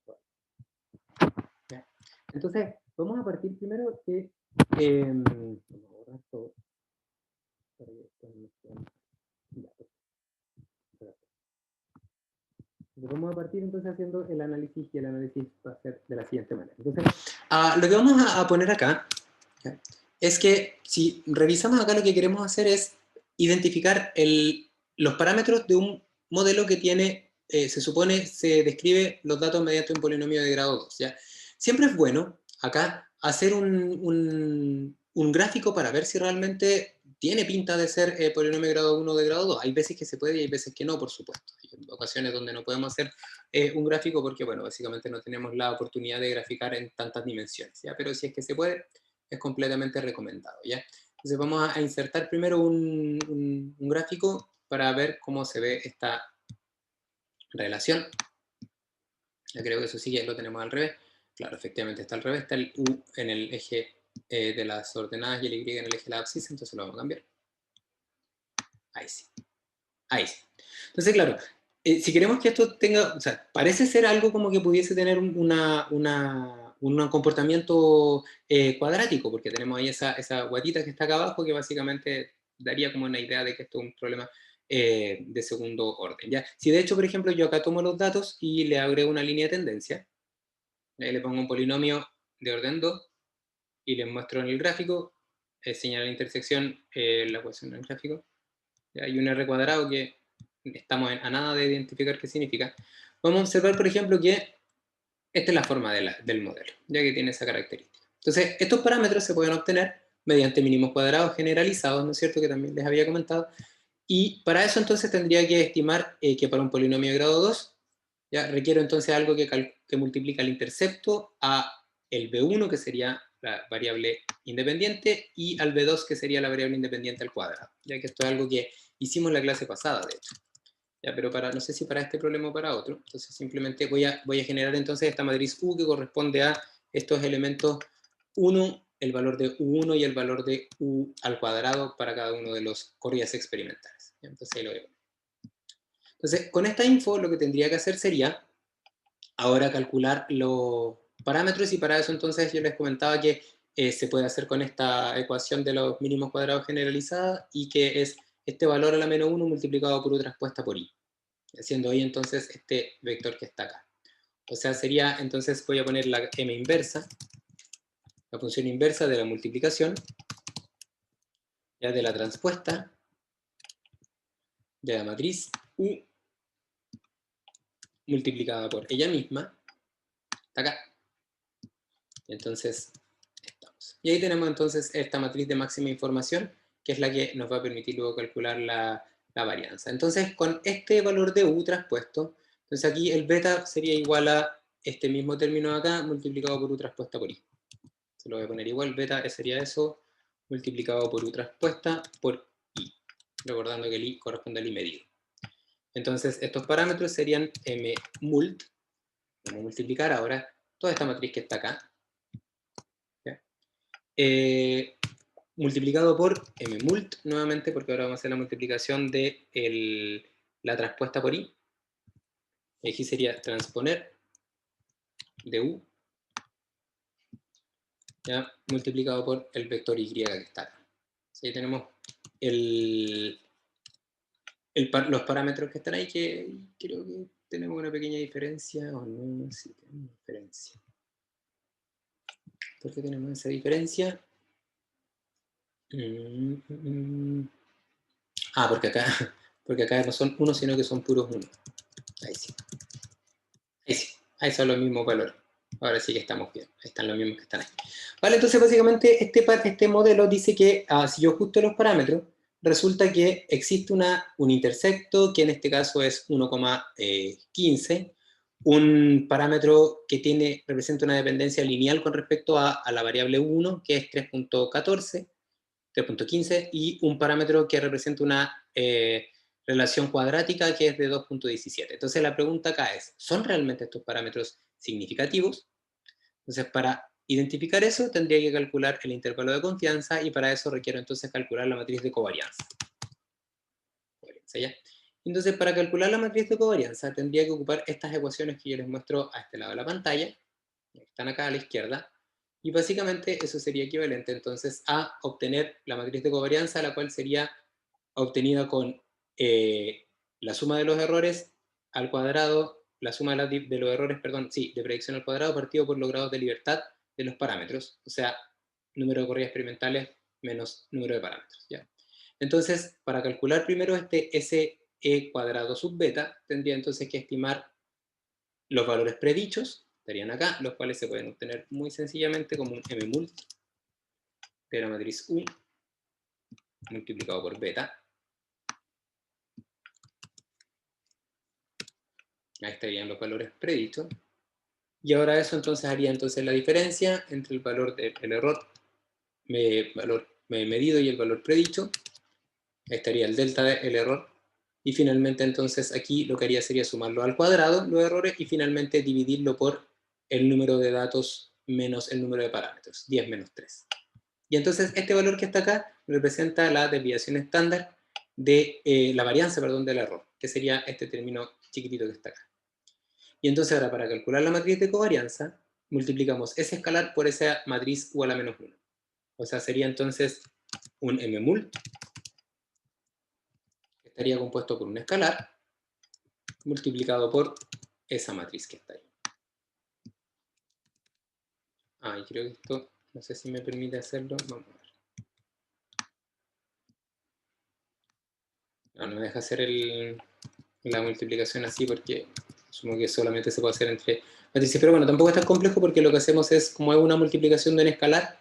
Ya. Entonces, vamos a partir primero de... vamos a borrar todo. Ya, vamos a partir entonces haciendo el análisis, y el análisis va a ser de la siguiente manera. Entonces, lo que vamos a poner acá, ¿ya?, es que si revisamos acá, lo que queremos hacer es identificar los parámetros de un modelo que tiene, se supone, se describe los datos mediante un polinomio de grado 2. ¿Ya? Siempre es bueno acá hacer un gráfico para ver si realmente tiene pinta de ser polinomio de grado 1 o de grado 2. Hay veces que se puede y hay veces que no, por supuesto. Hay ocasiones donde no podemos hacer un gráfico porque, bueno, básicamente no tenemos la oportunidad de graficar en tantas dimensiones, ¿ya? Pero si es que se puede, es completamente recomendado, ¿ya? Entonces vamos a insertar primero un gráfico para ver cómo se ve esta relación. Ya creo que eso sí que lo tenemos al revés. Claro, efectivamente está al revés, está el U en el eje de las ordenadas y el Y en el eje de la abscisa, entonces lo vamos a cambiar. Ahí sí. Ahí sí. Entonces, claro, si queremos que esto tenga, o sea, parece ser algo como que pudiese tener un comportamiento cuadrático, porque tenemos ahí esa guatita que está acá abajo, que básicamente daría como una idea de que esto es un problema de segundo orden. ¿Ya? Si de hecho, por ejemplo, yo acá tomo los datos y le agrego una línea de tendencia, le pongo un polinomio de orden 2 y les muestro en el gráfico, señala la intersección, la ecuación en el gráfico, hay un r cuadrado que estamos a nada de identificar qué significa. Vamos a observar, por ejemplo, que esta es la forma del modelo, ya que tiene esa característica. Entonces, estos parámetros se pueden obtener mediante mínimos cuadrados generalizados, ¿no es cierto?, que también les había comentado, y para eso entonces tendría que estimar que para un polinomio de grado 2, ya requiero entonces algo que multiplica el intercepto a el b1, que sería la variable independiente, y al b2, que sería la variable independiente al cuadrado, ya que esto es algo que hicimos en la clase pasada, de hecho. Ya, pero no sé si para este problema o para otro, entonces simplemente voy a generar entonces esta matriz U que corresponde a estos elementos 1, el valor de U1 y el valor de U al cuadrado para cada uno de los corridas experimentales. Entonces ahí lo veo. Entonces, con esta info lo que tendría que hacer sería ahora calcular los parámetros, y para eso entonces yo les comentaba que se puede hacer con esta ecuación de los mínimos cuadrados generalizada, y que es este valor a la menos 1 multiplicado por u transpuesta por i, haciendo ahí entonces este vector que está acá. O sea, sería, entonces voy a poner la m inversa, la función inversa de la multiplicación, ya de la transpuesta, de la matriz U multiplicada por ella misma, está acá. Entonces, estamos. Y ahí tenemos entonces esta matriz de máxima información, que es la que nos va a permitir luego calcular la varianza. Entonces, con este valor de U traspuesto, entonces aquí el beta sería igual a este mismo término de acá, multiplicado por U traspuesta por I. Se lo voy a poner igual, beta sería eso, multiplicado por U traspuesta por I. Recordando que el I corresponde al I medido. Entonces, estos parámetros serían M mult, vamos a multiplicar ahora toda esta matriz que está acá, multiplicado por mmult nuevamente, porque ahora vamos a hacer la multiplicación de la transpuesta por i. Aquí sería transponer de u, ya, multiplicado por el vector y que está acá. Ahí tenemos los parámetros que están ahí, que creo que tenemos una pequeña diferencia, o no, sí, tenemos diferencia. ¿Por qué tenemos esa diferencia? Porque acá no son 1, sino que son puros 1. Ahí sí. Ahí sí. Ahí son los mismos valores. Ahora sí que estamos bien. Ahí están los mismos que están ahí. Vale, entonces básicamente este modelo dice que si yo ajusto los parámetros, resulta que existe un intersecto, que en este caso es 1,15, un parámetro que representa una dependencia lineal con respecto a la variable 1, que es 3.14, 3.15, y un parámetro que representa una relación cuadrática que es de 2.17. Entonces la pregunta acá es, ¿son realmente estos parámetros significativos? Entonces, para identificar eso tendría que calcular el intervalo de confianza, y para eso requiero entonces calcular la matriz de covarianza. ¿Ya? Entonces, para calcular la matriz de covarianza tendría que ocupar estas ecuaciones que yo les muestro a este lado de la pantalla, que están acá a la izquierda, y básicamente eso sería equivalente entonces a obtener la matriz de covarianza, la cual sería obtenida con la suma de los errores al cuadrado, la suma de los errores, perdón, sí, de predicción al cuadrado partido por los grados de libertad de los parámetros, o sea, número de corridas experimentales menos número de parámetros, ¿ya? Entonces, para calcular primero este SE cuadrado sub beta, tendría entonces que estimar los valores predichos, estarían acá, los cuales se pueden obtener muy sencillamente como un mmult de la matriz U multiplicado por beta. Ahí estarían los valores predichos. Y ahora eso entonces haría entonces la diferencia entre el valor del error, valor medido, y el valor predicho. Ahí estaría el delta del error. Y finalmente entonces aquí lo que haría sería sumarlo al cuadrado, los errores, y finalmente dividirlo por el número de datos menos el número de parámetros, 10 menos 3. Y entonces este valor que está acá representa la desviación estándar de la varianza, perdón, del error, que sería este término chiquitito que está acá. Y entonces ahora, para calcular la matriz de covarianza, multiplicamos ese escalar por esa matriz U a la menos 1. O sea, sería entonces un mmult, que estaría compuesto por un escalar, multiplicado por esa matriz que está ahí. Y creo que esto, no sé si me permite hacerlo. Vamos a ver. No me deja hacer la multiplicación así porque asumo que solamente se puede hacer entre matrices. Pero bueno, tampoco es tan complejo porque lo que hacemos es, como es una multiplicación de un escalar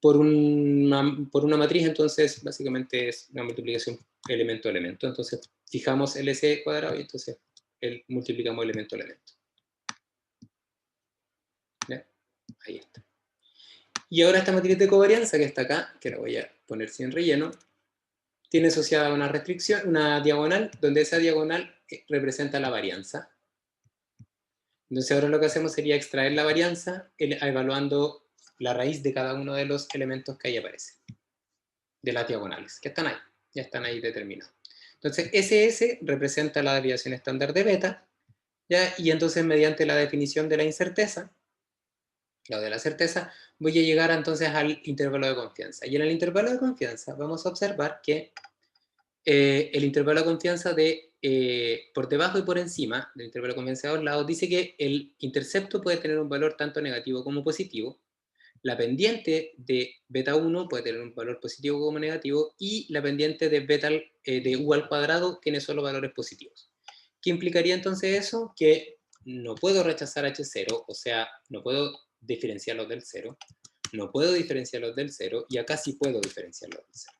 por una matriz, entonces básicamente es una multiplicación elemento a elemento. Entonces fijamos el S cuadrado y entonces multiplicamos elemento a elemento. ¿Ya? Ahí está. Y ahora esta matriz de covarianza que está acá, que la voy a poner sin relleno, tiene asociada una restricción, una diagonal, donde esa diagonal representa la varianza. Entonces ahora lo que hacemos sería extraer la varianza evaluando la raíz de cada uno de los elementos que ahí aparecen, de las diagonales, que están ahí, ya están ahí determinados. Entonces SS representa la desviación estándar de beta, ¿ya? Y entonces mediante la definición de la incerteza, o de la certeza, voy a llegar entonces al intervalo de confianza. Y en el intervalo de confianza vamos a observar que el intervalo de confianza por debajo y por encima del intervalo de confianza de dos lados dice que el intercepto puede tener un valor tanto negativo como positivo, la pendiente de beta 1 puede tener un valor positivo como negativo y la pendiente de u al cuadrado tiene solo valores positivos. ¿Qué implicaría entonces eso? Que no puedo rechazar h0, o sea, no puedo diferenciarlos del 0, no puedo diferenciarlos del 0 y acá sí puedo diferenciarlos del 0.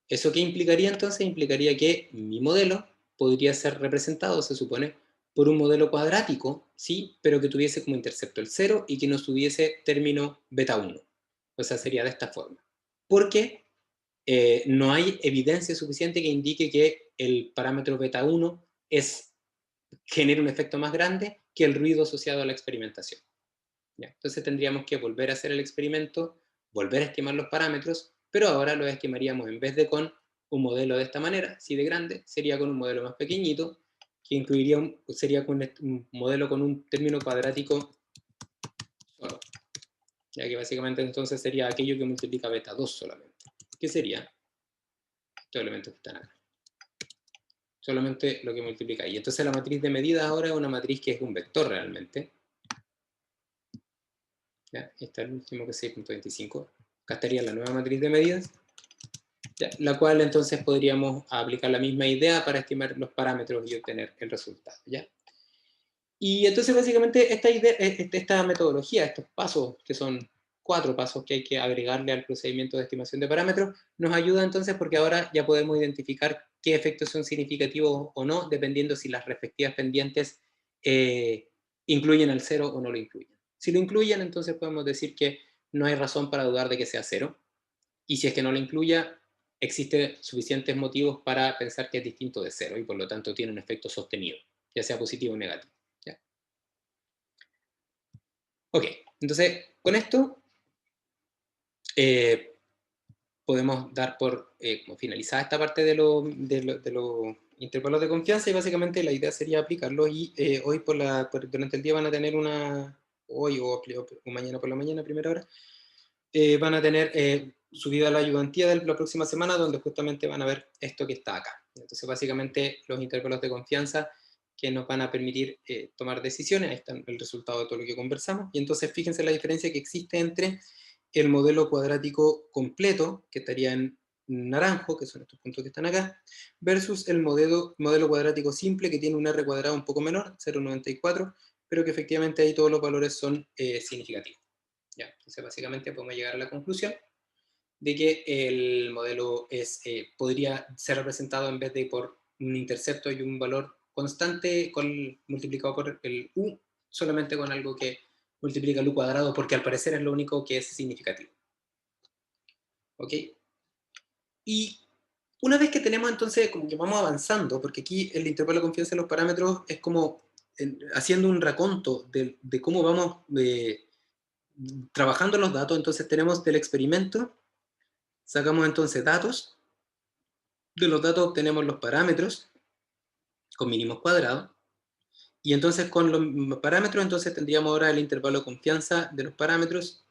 ¿Eso qué implicaría entonces? Implicaría que mi modelo podría ser representado, se supone, por un modelo cuadrático, sí, pero que tuviese como intercepto el 0 y que no tuviese término beta 1. O sea, sería de esta forma. Porque no hay evidencia suficiente que indique que el parámetro beta 1 genera un efecto más grande que el ruido asociado a la experimentación. ¿Ya? Entonces tendríamos que volver a hacer el experimento, volver a estimar los parámetros, pero ahora lo estimaríamos en vez de con un modelo de esta manera, así de grande, sería con un modelo más pequeñito, que sería con un modelo con un término cuadrático solo. Ya que básicamente entonces sería aquello que multiplica beta 2 solamente. ¿Qué sería? Estos elementos que están acá. Solamente lo que multiplica. Y entonces la matriz de medidas ahora es una matriz que es un vector realmente. ¿Ya? Está el último que es 6.25. Acá estaría la nueva matriz de medidas. ¿Ya? La cual entonces podríamos aplicar la misma idea para estimar los parámetros y obtener el resultado. ¿Ya? Y entonces básicamente esta metodología, estos pasos, que son 4 pasos que hay que agregarle al procedimiento de estimación de parámetros, nos ayuda entonces porque ahora ya podemos identificar qué efectos son significativos o no, dependiendo si las respectivas pendientes incluyen el 0 o no lo incluyen. Si lo incluyen, entonces podemos decir que no hay razón para dudar de que sea 0, y si es que no lo incluya, existen suficientes motivos para pensar que es distinto de 0 y por lo tanto tiene un efecto sostenido, ya sea positivo o negativo. ¿Ya? Ok, entonces con esto podemos dar por como finalizada esta parte de los intervalos de confianza y básicamente la idea sería aplicarlo y hoy durante el día van a tener hoy o mañana por la mañana, primera hora, van a tener subida la ayudantía de la próxima semana donde justamente van a ver esto que está acá. Entonces básicamente los intervalos de confianza que nos van a permitir tomar decisiones, ahí está el resultado de todo lo que conversamos, y entonces fíjense la diferencia que existe entre el modelo cuadrático completo, que estaría en naranjo, que son estos puntos que están acá, versus el modelo cuadrático simple, que tiene un R cuadrado un poco menor, 0,94, pero que efectivamente ahí todos los valores son significativos. ¿Ya? Entonces básicamente podemos llegar a la conclusión de que el modelo podría ser representado en vez de por un intercepto y un valor constante multiplicado por el u, solamente con algo que multiplica el u cuadrado, porque al parecer es lo único que es significativo. ¿Ok? Y una vez que tenemos entonces, como que vamos avanzando, porque aquí el intervalo de confianza en los parámetros es como haciendo un raconto de cómo vamos trabajando los datos. Entonces tenemos del experimento, sacamos entonces datos, de los datos obtenemos los parámetros con mínimos cuadrados, y entonces con los parámetros entonces tendríamos ahora el intervalo de confianza de los parámetros,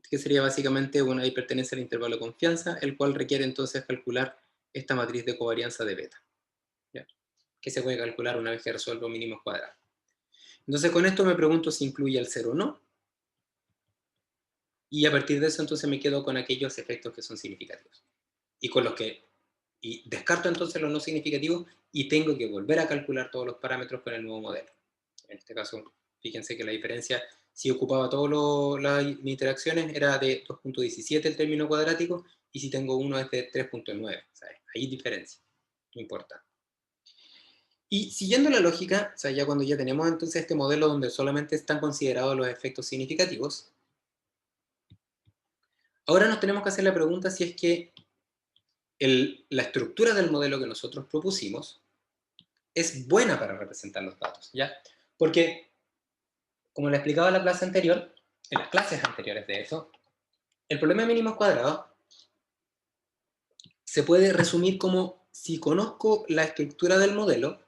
que sería básicamente una hipertenencia al intervalo de confianza, el cual requiere entonces calcular esta matriz de covarianza de beta, ¿ya? Que se puede calcular una vez que resuelvo mínimos cuadrados. Entonces con esto me pregunto si incluye el 0 o no, y a partir de eso entonces me quedo con aquellos efectos que son significativos. Y con los que y descarto entonces los no significativos y tengo que volver a calcular todos los parámetros con el nuevo modelo. En este caso, fíjense que la diferencia, si ocupaba todas las interacciones, era de 2.17 el término cuadrático, y si tengo uno es de 3.9. O sea, hay diferencia, no importa. Y siguiendo la lógica, o sea, ya cuando ya tenemos entonces este modelo donde solamente están considerados los efectos significativos, ahora nos tenemos que hacer la pregunta si es que la estructura del modelo que nosotros propusimos es buena para representar los datos, ¿ya? Porque, como le explicaba en la clase anterior, en las clases anteriores de eso, el problema de mínimos cuadrados se puede resumir como: si conozco la estructura del modelo,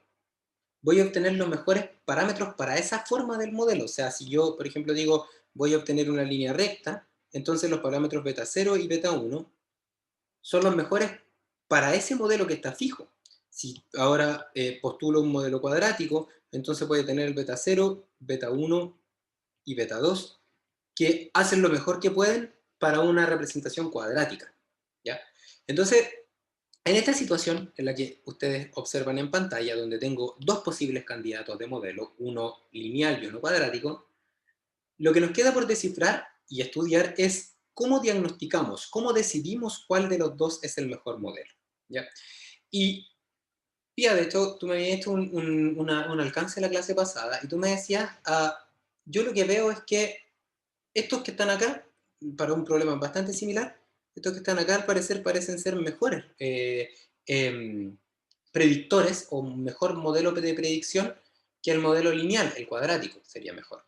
voy a obtener los mejores parámetros para esa forma del modelo. O sea, si yo, por ejemplo, digo voy a obtener una línea recta, entonces los parámetros beta 0 y beta 1 son los mejores para ese modelo que está fijo. Si ahora postulo un modelo cuadrático, entonces voy a tener el beta 0, beta 1 y beta 2, que hacen lo mejor que pueden para una representación cuadrática, ¿ya? Entonces, en esta situación en la que ustedes observan en pantalla, donde tengo dos posibles candidatos de modelo, uno lineal y uno cuadrático, lo que nos queda por descifrar y estudiar es cómo diagnosticamos, cómo decidimos cuál de los dos es el mejor modelo, ¿ya? Y, Pía, de hecho, tú me habías hecho un alcance en la clase pasada y tú me decías, yo lo que veo es que estos que están acá, para un problema bastante similar, estos que están acá al parecer parecen ser mejores em, predictores o un mejor modelo de predicción que el modelo lineal, el cuadrático sería mejor.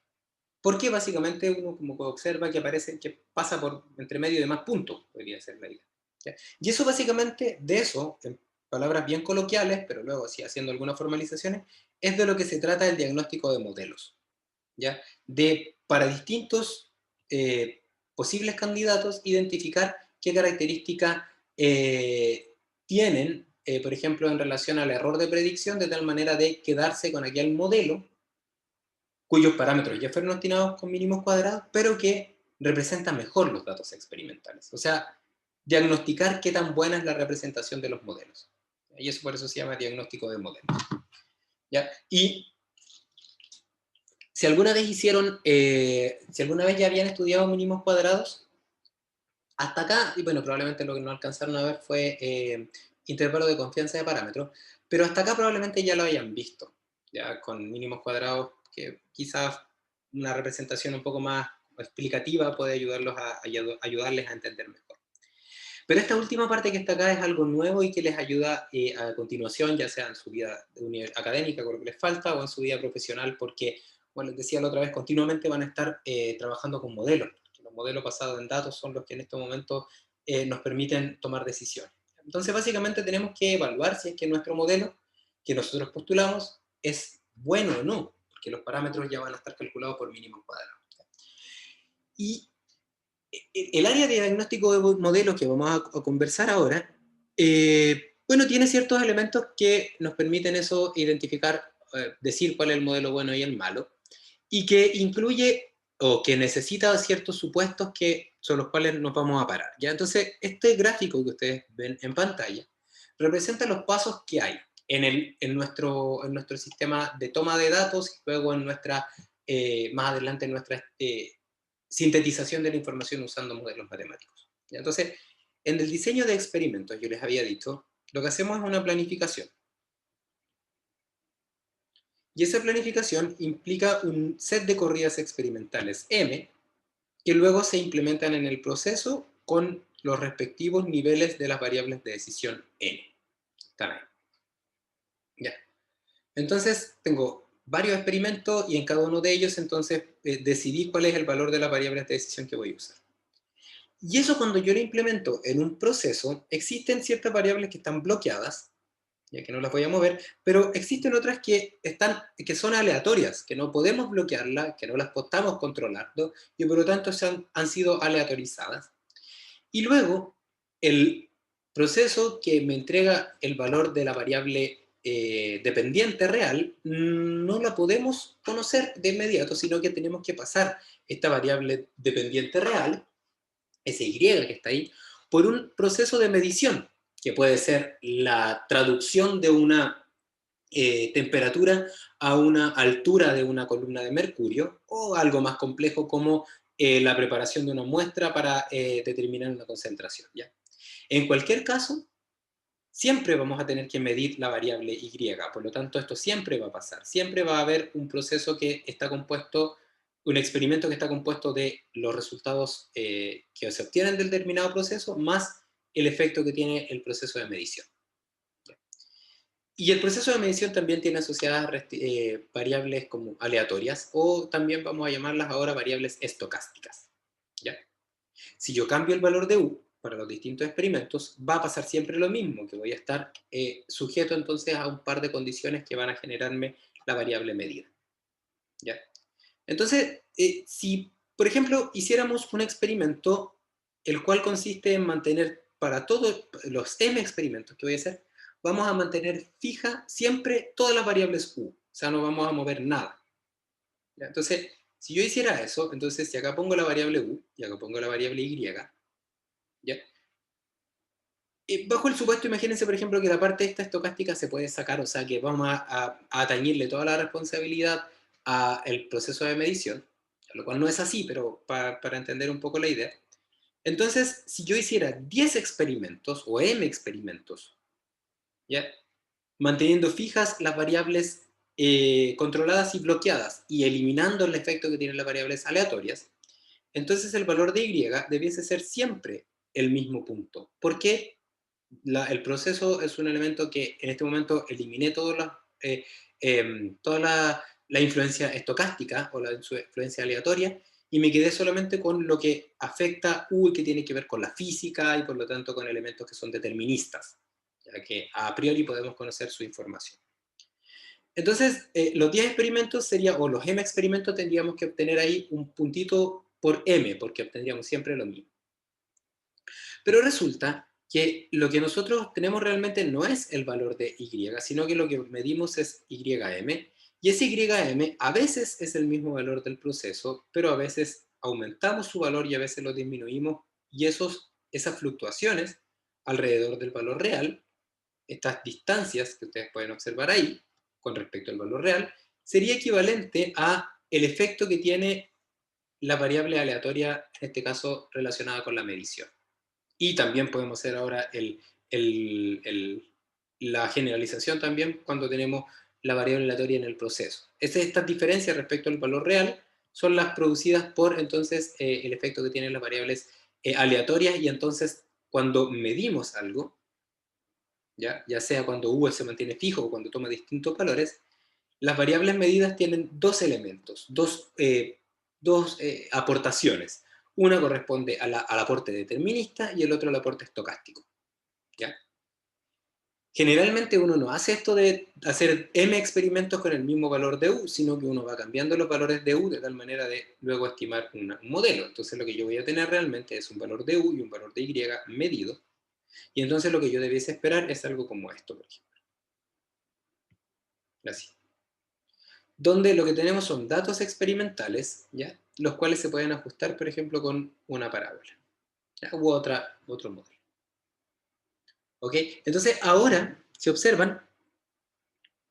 Porque básicamente uno como observa que aparece, que pasa por entre medio de más puntos, podría ser la idea. ¿Ya? Y eso básicamente, de eso, en palabras bien coloquiales, pero luego así haciendo algunas formalizaciones, es de lo que se trata el diagnóstico de modelos. ¿Ya? De, para distintos eh, posibles candidatos, identificar qué características tienen, por ejemplo, en relación al error de predicción, de tal manera de quedarse con aquel modelo cuyos parámetros ya fueron obtenidos con mínimos cuadrados, pero que representan mejor los datos experimentales. O sea, diagnosticar qué tan buena es la representación de los modelos. Y eso por eso se llama diagnóstico de modelos. ¿Ya? Y si alguna vez si alguna vez ya habían estudiado mínimos cuadrados, hasta acá, y bueno, probablemente lo que no alcanzaron a ver fue intervalo de confianza de parámetros, pero hasta acá probablemente ya lo hayan visto, ya con mínimos cuadrados, que quizás una representación un poco más explicativa puede ayudarles a entender mejor. Pero esta última parte que está acá es algo nuevo y que les ayuda a continuación, ya sea en su vida académica, con lo que les falta, o en su vida profesional, porque, como les decía la otra vez, continuamente van a estar trabajando con modelos. Los modelos basados en datos son los que en este momento nos permiten tomar decisiones. Entonces, básicamente tenemos que evaluar si es que nuestro modelo que nosotros postulamos es bueno o no, porque los parámetros ya van a estar calculados por mínimos cuadrados. Y el área de diagnóstico de modelos que vamos a conversar ahora, bueno, tiene ciertos elementos que nos permiten eso, identificar, decir cuál es el modelo bueno y el malo, y que incluye o que necesita ciertos supuestos que son los cuales nos vamos a parar, ¿ya? Entonces, este gráfico que ustedes ven en pantalla representa los pasos que hay en nuestro sistema de toma de datos y luego en nuestra, más adelante en nuestra sintetización de la información usando modelos matemáticos. ¿Ya? Entonces, en el diseño de experimentos, yo les había dicho, lo que hacemos es una planificación. Y esa planificación implica un set de corridas experimentales M, que luego se implementan en el proceso con los respectivos niveles de las variables de decisión N. Están ahí. Ya. Entonces, tengo varios experimentos y en cada uno de ellos, entonces, decidí cuál es el valor de las variables de decisión que voy a usar. Y eso, cuando yo lo implemento en un proceso, existen ciertas variables que están bloqueadas, ya que no las voy a mover, pero existen otras que son aleatorias, que no podemos bloquearlas, que no las podamos controlando, y por lo tanto han sido aleatorizadas. Y luego, el proceso que me entrega el valor de la variable dependiente real, no la podemos conocer de inmediato, sino que tenemos que pasar esta variable dependiente real ese Y que está ahí, por un proceso de medición, que puede ser la traducción de una temperatura a una altura de una columna de mercurio, o algo más complejo como la preparación de una muestra para determinar una concentración. ¿Ya? En cualquier caso, siempre vamos a tener que medir la variable Y, por lo tanto esto siempre va a pasar, siempre va a haber un proceso que está compuesto, un experimento que está compuesto de los resultados que se obtienen del determinado proceso más el efecto que tiene el proceso de medición. Y el proceso de medición también tiene asociadas variables como aleatorias, o también vamos a llamarlas ahora variables estocásticas. ¿Ya? Si yo cambio el valor de U para los distintos experimentos, va a pasar siempre lo mismo, que voy a estar sujeto entonces a un par de condiciones que van a generarme la variable medida. ¿Ya? Entonces, si por ejemplo hiciéramos un experimento el cual consiste en mantener para todos los m experimentos que voy a hacer, vamos a mantener fija siempre todas las variables u, o sea, no vamos a mover nada. ¿Ya? Entonces, si yo hiciera eso, entonces si acá pongo la variable u y acá pongo la variable y, ¿ya? Bajo el supuesto, imagínense, por ejemplo, que la parte esta estocástica se puede sacar, o sea, que vamos a atañirle toda la responsabilidad al proceso de medición, lo cual no es así, pero para entender un poco la idea. Entonces, si yo hiciera 10 experimentos o m experimentos, ¿ya? Manteniendo fijas las variables controladas y bloqueadas y eliminando el efecto que tienen las variables aleatorias, entonces el valor de y debiese ser siempre el mismo punto. ¿Por qué? El proceso es un elemento que en este momento eliminé toda la influencia estocástica o la influencia aleatoria y me quedé solamente con lo que afecta U y que tiene que ver con la física y por lo tanto con elementos que son deterministas, ya que a priori podemos conocer su información. Entonces, los 10 experimentos sería, o los m experimentos tendríamos que obtener ahí un puntito por m, porque obtendríamos siempre lo mismo. Pero resulta que lo que nosotros tenemos realmente no es el valor de Y, sino que lo que medimos es YM, y ese YM a veces es el mismo valor del proceso, pero a veces aumentamos su valor y a veces lo disminuimos, y esas fluctuaciones alrededor del valor real, estas distancias que ustedes pueden observar ahí, con respecto al valor real, sería equivalente a el efecto que tiene la variable aleatoria, en este caso relacionada con la medición. Y también podemos hacer ahora la generalización también cuando tenemos la variable aleatoria en el proceso. Estas diferencias respecto al valor real son las producidas por entonces el efecto que tienen las variables aleatorias, y entonces cuando medimos algo, ya sea cuando U se mantiene fijo o cuando toma distintos valores, las variables medidas tienen dos elementos, dos aportaciones. Una corresponde al aporte determinista y el otro al aporte estocástico. ¿Ya? Generalmente uno no hace esto de hacer m experimentos con el mismo valor de u, sino que uno va cambiando los valores de u de tal manera de luego estimar un modelo. Entonces lo que yo voy a tener realmente es un valor de u y un valor de y medido. Y entonces lo que yo debiese esperar es algo como esto, por ejemplo. Así. Donde lo que tenemos son datos experimentales, ¿ya? Los cuales se pueden ajustar, por ejemplo, con una parábola, ¿ya? U otro modelo. ¿Ok? Entonces, ahora, si observan,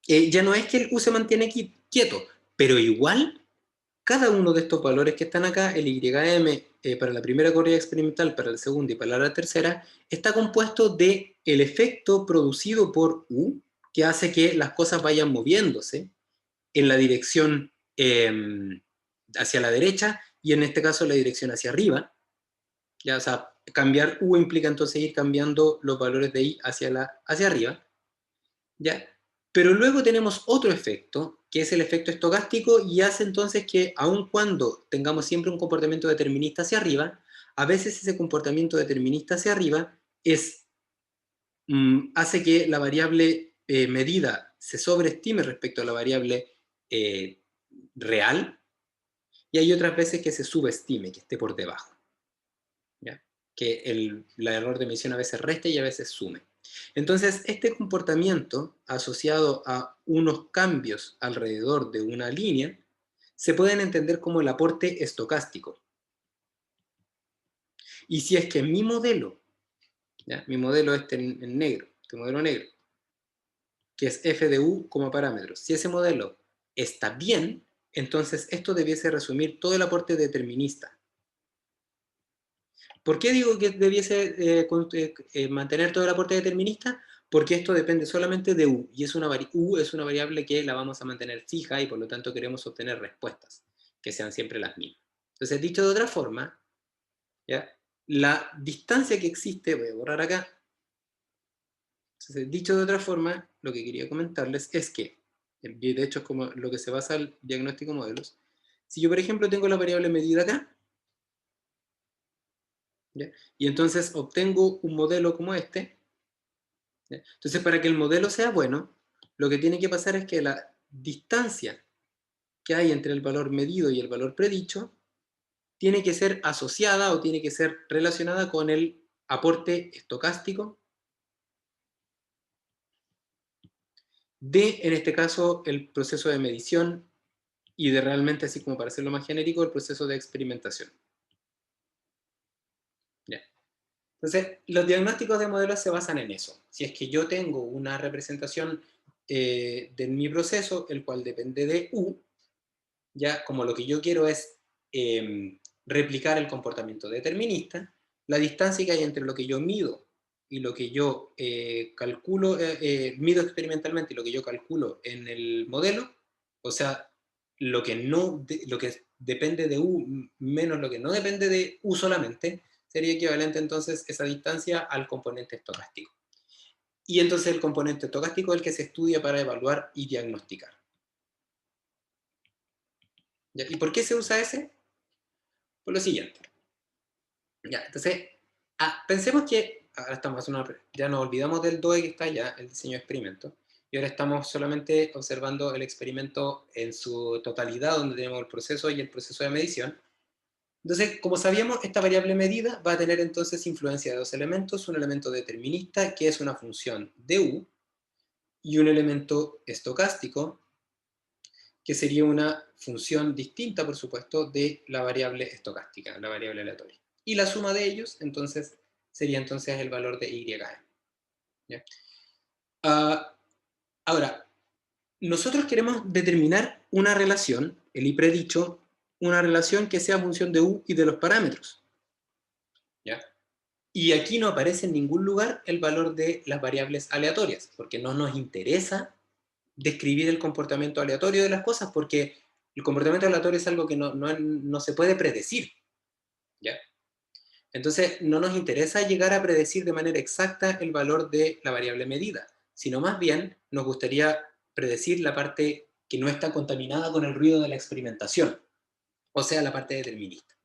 ya no es que el U se mantiene quieto, pero igual, cada uno de estos valores que están acá, el YM para la primera corrida experimental, para la segunda y para la tercera, está compuesto de el efecto producido por U, que hace que las cosas vayan moviéndose en la dirección hacia la derecha y en este caso la dirección hacia arriba. ¿Ya? O sea, cambiar U implica entonces ir cambiando los valores de I hacia arriba. ¿Ya? Pero luego tenemos otro efecto, que es el efecto estocástico, y hace entonces que aun cuando tengamos siempre un comportamiento determinista hacia arriba, a veces ese comportamiento determinista hacia arriba hace que la variable medida se sobreestime respecto a la variable eh, real, y hay otras veces que se subestime, que esté por debajo. ¿Ya? Que el error de medición a veces resta y a veces sume. Entonces, este comportamiento asociado a unos cambios alrededor de una línea se pueden entender como el aporte estocástico. Y si es que mi modelo, ¿ya? Mi modelo en negro, este modelo negro, que es f de u como parámetro, si ese modelo está bien, entonces esto debiese resumir todo el aporte determinista. ¿Por qué digo que debiese mantener todo el aporte determinista? Porque esto depende solamente de u, y u es una variable que la vamos a mantener fija y por lo tanto queremos obtener respuestas que sean siempre las mismas. Entonces, dicho de otra forma, ¿ya? La distancia que existe, voy a borrar acá. Entonces, dicho de otra forma, lo que quería comentarles es que, de hecho es como lo que se basa el diagnóstico de modelos, si yo por ejemplo tengo la variable medida acá, ¿ya? Y entonces obtengo un modelo como este, ¿ya? Entonces para que el modelo sea bueno, lo que tiene que pasar es que la distancia que hay entre el valor medido y el valor predicho tiene que ser asociada o tiene que ser relacionada con el aporte estocástico de, en este caso, el proceso de medición y de realmente, así como para hacerlo más genérico, el proceso de experimentación. ¿Ya? Entonces, los diagnósticos de modelos se basan en eso. Si es que yo tengo una representación de mi proceso, el cual depende de U, ya como lo que yo quiero es replicar el comportamiento determinista, la distancia que hay entre lo que yo mido y lo que yo calculo, mido experimentalmente y lo que yo calculo en el modelo, o sea, lo que depende de U menos lo que no depende de U solamente, sería equivalente entonces esa distancia al componente estocástico. Y entonces el componente estocástico es el que se estudia para evaluar y diagnosticar. ¿Ya? ¿Y por qué se usa ese? Por lo siguiente. Ya, entonces, pensemos que ahora estamos haciendo ya nos olvidamos del DOE que está allá, el diseño de experimento, y ahora estamos solamente observando el experimento en su totalidad, donde tenemos el proceso y el proceso de medición. Entonces, como sabíamos, esta variable medida va a tener entonces influencia de dos elementos, un elemento determinista, que es una función de U, y un elemento estocástico, que sería una función distinta, por supuesto, de la variable estocástica, la variable aleatoria. Y la suma de ellos, entonces, sería entonces el valor de y. ¿Ya? Ahora, nosotros queremos determinar una relación, el y predicho, una relación que sea función de u y de los parámetros. ¿Ya? Y aquí no aparece en ningún lugar el valor de las variables aleatorias, porque no nos interesa describir el comportamiento aleatorio de las cosas, porque el comportamiento aleatorio es algo que no se puede predecir. ¿Ya? Entonces, no nos interesa llegar a predecir de manera exacta el valor de la variable medida, sino más bien nos gustaría predecir la parte que no está contaminada con el ruido de la experimentación, o sea, la parte determinista.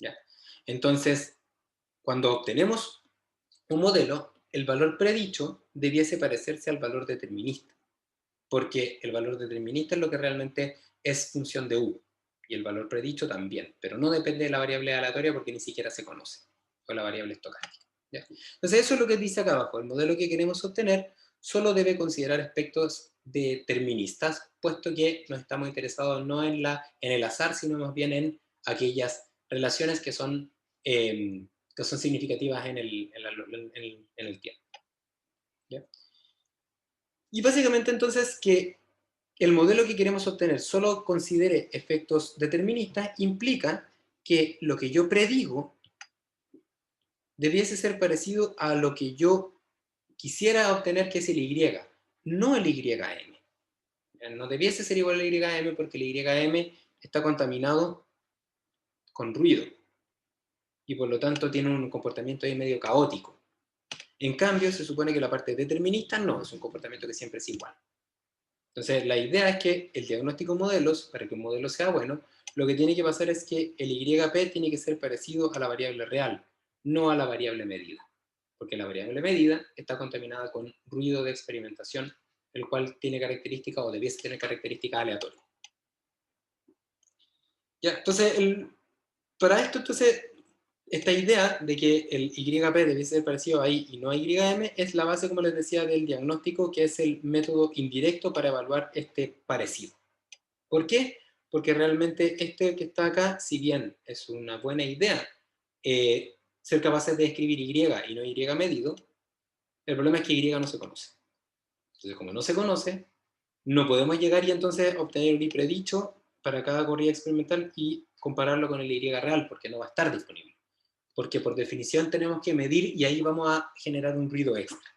¿Ya? Entonces, cuando obtenemos un modelo, el valor predicho debiese parecerse al valor determinista, porque el valor determinista es lo que realmente es función de u, y el valor predicho también, pero no depende de la variable aleatoria porque ni siquiera se conoce, o la variable estocástica. ¿Ya? Entonces eso es lo que dice acá abajo, el modelo que queremos obtener solo debe considerar aspectos deterministas, puesto que nos estamos interesados no en el azar, sino más bien en aquellas relaciones que son significativas en el tiempo. ¿Ya? Y básicamente entonces que el modelo que queremos obtener solo considere efectos deterministas implica que lo que yo predigo debiese ser parecido a lo que yo quisiera obtener, que es el Y, no el YM. No debiese ser igual al YM porque el YM está contaminado con ruido y por lo tanto tiene un comportamiento ahí medio caótico. En cambio, se supone que la parte determinista no, es un comportamiento que siempre es igual. Entonces, la idea es que el diagnóstico de modelos, para que un modelo sea bueno, lo que tiene que pasar es que el YP tiene que ser parecido a la variable real, no a la variable medida. Porque la variable medida está contaminada con ruido de experimentación, el cual tiene características o debiese tener características aleatorias. Ya, entonces, para esto, entonces, esta idea de que el YP debe ser parecido a I y no a YM es la base, como les decía, del diagnóstico, que es el método indirecto para evaluar este parecido. ¿Por qué? Porque realmente este que está acá, si bien es una buena idea, ser capaces de escribir Y y no Y medido, el problema es que Y no se conoce. Entonces, como no se conoce, no podemos llegar y entonces obtener un Y predicho para cada corrida experimental y compararlo con el Y real, porque no va a estar disponible. Porque por definición tenemos que medir y ahí vamos a generar un ruido extra.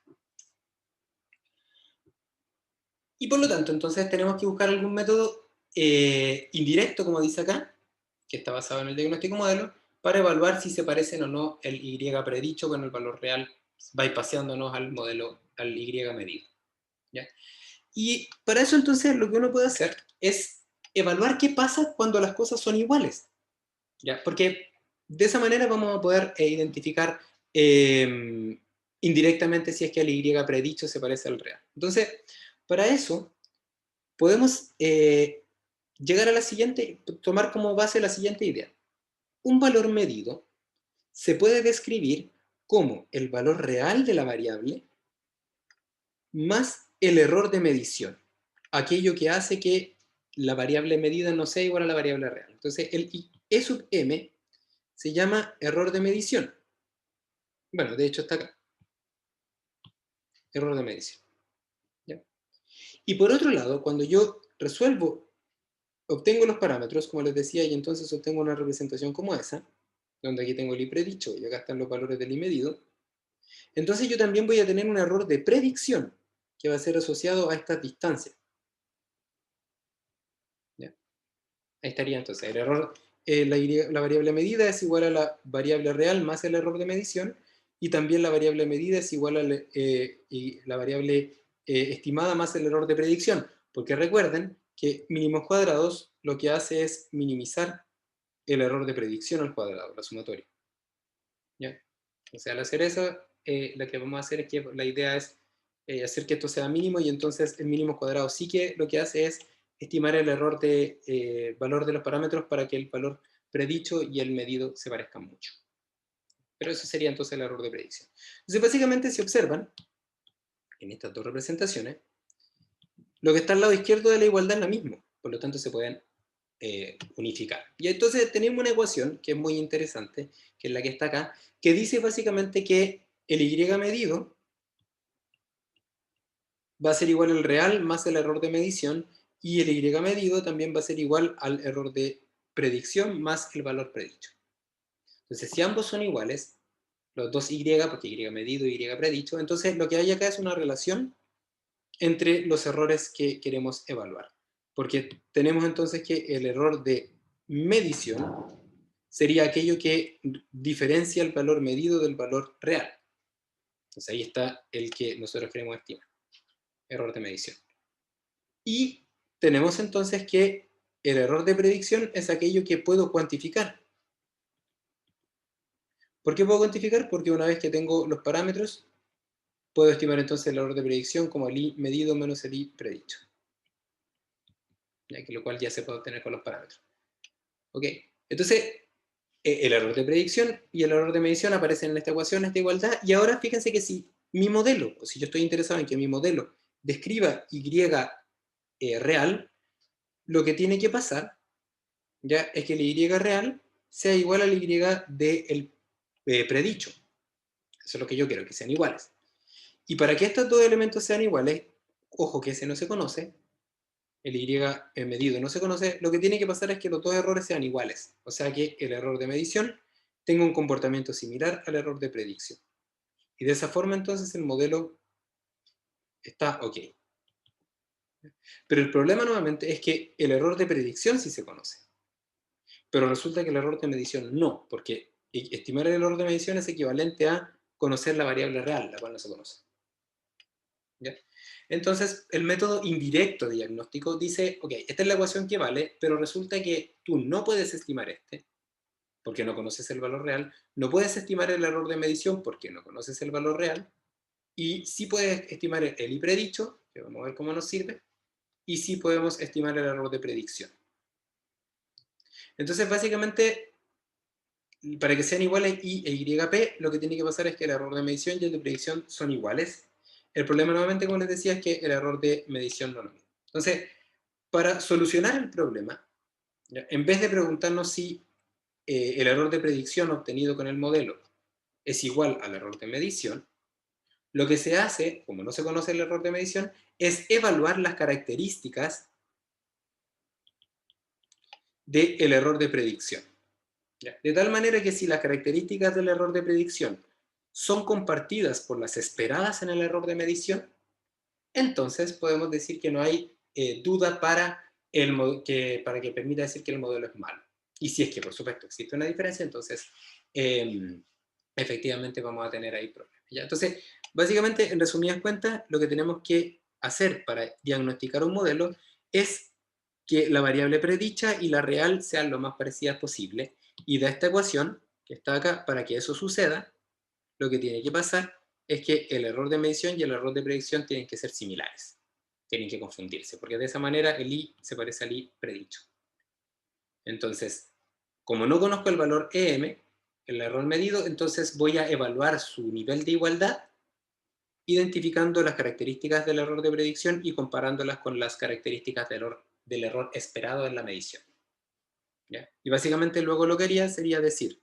Y por lo tanto, entonces tenemos que buscar algún método indirecto, como dice acá, que está basado en el diagnóstico modelo, para evaluar si se parecen o no el Y predicho con el valor real, bypaseándonos al modelo, al Y medido. ¿Ya? Y para eso entonces lo que uno puede hacer es evaluar qué pasa cuando las cosas son iguales. ¿Ya? Porque de esa manera vamos a poder identificar indirectamente si es que el Y predicho se parece al real. Entonces, para eso podemos llegar a la siguiente, tomar como base la siguiente idea. Un valor medido se puede describir como el valor real de la variable más el error de medición, aquello que hace que la variable medida no sea igual a la variable real. Entonces, el E sub m se llama error de medición. Bueno, de hecho está acá. Error de medición. ¿Ya? Y por otro lado, cuando yo resuelvo, obtengo los parámetros, como les decía, y entonces obtengo una representación como esa, donde aquí tengo el I predicho y acá están los valores del I medido, entonces yo también voy a tener un error de predicción que va a ser asociado a estas distancias. ¿Ya? Ahí estaría entonces el error, la variable medida es igual a la variable real más el error de medición, y también la variable medida es igual a la variable estimada más el error de predicción, porque recuerden que mínimos cuadrados lo que hace es minimizar el error de predicción al cuadrado, la sumatoria. ¿Ya? O sea, al hacer eso, lo que vamos a hacer es que la idea es hacer que esto sea mínimo, y entonces el mínimo cuadrado sí que lo que hace es estimar el error de valor de los parámetros para que el valor predicho y el medido se parezcan mucho. Pero eso sería entonces el error de predicción. Entonces, básicamente, si observan, en estas dos representaciones, lo que está al lado izquierdo de la igualdad es lo mismo, por lo tanto se pueden unificar. Y entonces tenemos una ecuación que es muy interesante, que es la que está acá, que dice básicamente que el Y medido va a ser igual al real más el error de medición, y el Y medido también va a ser igual al error de predicción más el valor predicho. Entonces, si ambos son iguales, los dos Y, porque Y medido y Y predicho, entonces lo que hay acá es una relación entre los errores que queremos evaluar. Porque tenemos entonces que el error de medición sería aquello que diferencia el valor medido del valor real. Entonces ahí está el que nosotros queremos estimar, error de medición. Y tenemos entonces que el error de predicción es aquello que puedo cuantificar. ¿Por qué puedo cuantificar? Porque una vez que tengo los parámetros, puedo estimar entonces el error de predicción como el I medido menos el I predicho. Ya que lo cual ya se puede obtener con los parámetros. ¿Ok? Entonces, el error de predicción y el error de medición aparecen en esta ecuación, esta igualdad, y ahora fíjense que si mi modelo, o si yo estoy interesado en que mi modelo describa Y real, lo que tiene que pasar ya es que el Y real sea igual al Y del predicho. Eso es lo que yo quiero, que sean iguales. Y para que estos dos elementos sean iguales, ojo que ese no se conoce, el Y medido no se conoce, lo que tiene que pasar es que los dos errores sean iguales. O sea que el error de medición tenga un comportamiento similar al error de predicción. Y de esa forma entonces el modelo está ok. Pero el problema nuevamente es que el error de predicción sí se conoce. Pero resulta que el error de medición no, porque estimar el error de medición es equivalente a conocer la variable real, la cual no se conoce. ¿Ya? Entonces, el método indirecto de diagnóstico dice, ok, esta es la ecuación que vale, pero resulta que tú no puedes estimar porque no conoces el valor real, no puedes estimar el error de medición porque no conoces el valor real, y sí puedes estimar el I predicho, que vamos a ver cómo nos sirve, y sí podemos estimar el error de predicción. Entonces, básicamente, para que sean iguales I e YP, lo que tiene que pasar es que el error de medición y el de predicción son iguales. El problema, nuevamente, como les decía, es que el error de medición no lo mismo. Entonces, para solucionar el problema, ¿ya? En vez de preguntarnos si el error de predicción obtenido con el modelo es igual al error de medición, lo que se hace, como no se conoce el error de medición, es evaluar las características del error de predicción. ¿Ya? De tal manera que si las características del error de predicción son compartidas por las esperadas en el error de medición, entonces podemos decir que no hay duda para que permita decir que el modelo es malo. Y si es que, por supuesto, existe una diferencia, entonces efectivamente vamos a tener ahí problemas. ¿Ya? Entonces, básicamente, en resumidas cuentas, lo que tenemos que hacer para diagnosticar un modelo es que la variable predicha y la real sean lo más parecidas posible. Y de esta ecuación, que está acá, para que eso suceda, lo que tiene que pasar es que el error de medición y el error de predicción tienen que ser similares. Tienen que confundirse, porque de esa manera el i se parece al i predicho. Entonces, como no conozco el valor em, el error medido, entonces voy a evaluar su nivel de igualdad identificando las características del error de predicción y comparándolas con las características del error esperado en la medición. ¿Ya? Y básicamente luego lo que haría sería decir,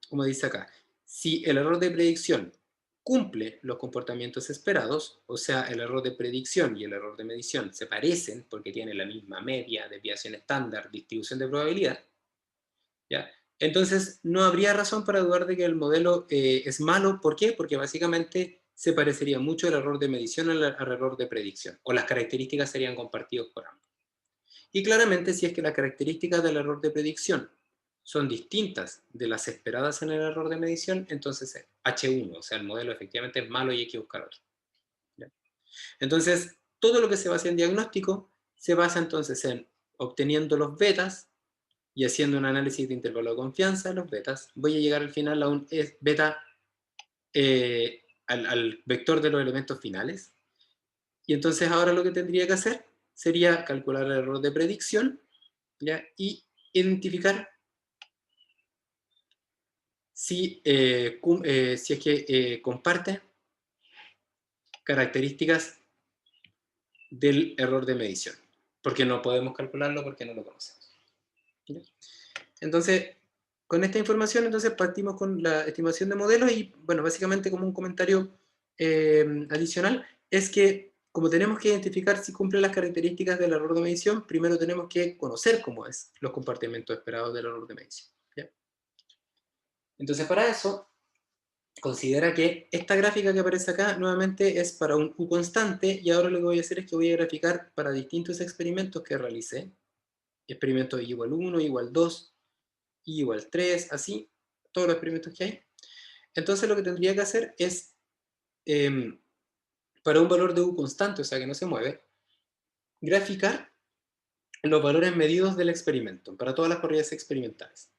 como dice acá, si el error de predicción cumple los comportamientos esperados, o sea, el error de predicción y el error de medición se parecen porque tienen la misma media, desviación estándar, distribución de probabilidad, ¿ya? Entonces no habría razón para dudar de que el modelo es malo. ¿Por qué? Porque básicamente se parecería mucho el error de medición al error de predicción, o las características serían compartidos por ambos. Y claramente, si es que las características del error de predicción son distintas de las esperadas en el error de medición, entonces es H1, o sea, el modelo efectivamente es malo y hay que buscar otro. ¿Ya? Entonces, todo lo que se basa en diagnóstico se basa entonces en obteniendo los betas y haciendo un análisis de intervalo de confianza de los betas. Voy a llegar al final a un beta, al vector de los elementos finales. Y entonces ahora lo que tendría que hacer sería calcular el error de predicción, ¿ya? Y identificar si es que comparte características del error de medición, porque no podemos calcularlo porque no lo conocemos. ¿Ya? Entonces, con esta información, entonces partimos con la estimación de modelos y, bueno, básicamente como un comentario adicional, es que como tenemos que identificar si cumple las características del error de medición, primero tenemos que conocer cómo es los comportamientos esperados del error de medición. ¿Ya? Entonces, para eso, considera que esta gráfica que aparece acá nuevamente es para un u constante y ahora lo que voy a hacer es que voy a graficar para distintos experimentos que realicé. Experimentos i igual 1, igual 2, i igual 3, así, todos los experimentos que hay. Entonces lo que tendría que hacer es, para un valor de u constante, o sea que no se mueve, graficar los valores medidos del experimento, para todas las corridas experimentales.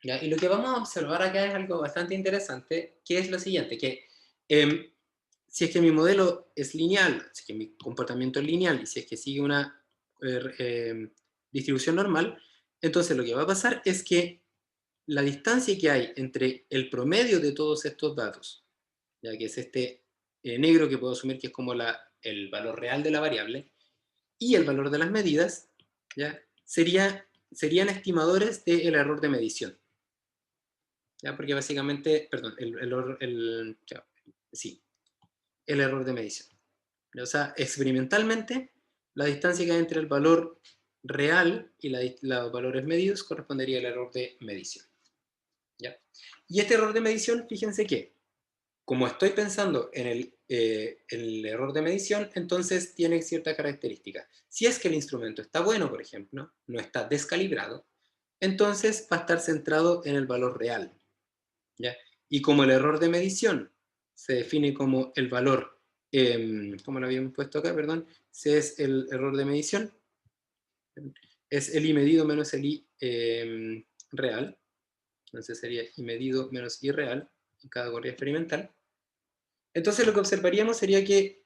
¿Ya? Y lo que vamos a observar acá es algo bastante interesante, que es lo siguiente, que si es que mi modelo es lineal, si es que mi comportamiento es lineal y si es que sigue una distribución normal, entonces lo que va a pasar es que la distancia que hay entre el promedio de todos estos datos, ya que es este negro que puedo asumir que es como el valor real de la variable, y el valor de las medidas, ¿ya? Serían estimadores del error de medición. ¿Ya? Porque básicamente, perdón, sí, el error de medición. O sea, experimentalmente, la distancia que hay entre el valor real y los valores medidos correspondería al error de medición. ¿Ya? Y este error de medición, fíjense que, como estoy pensando en el error de medición, entonces tiene cierta característica. Si es que el instrumento está bueno, por ejemplo, no está descalibrado, entonces va a estar centrado en el valor real. ¿Ya? Y como el error de medición se define como el valor, como lo habíamos puesto acá, perdón, si es el error de medición, es el i medido menos el i real, entonces sería i medido menos i real en cada corrida experimental. Entonces lo que observaríamos sería que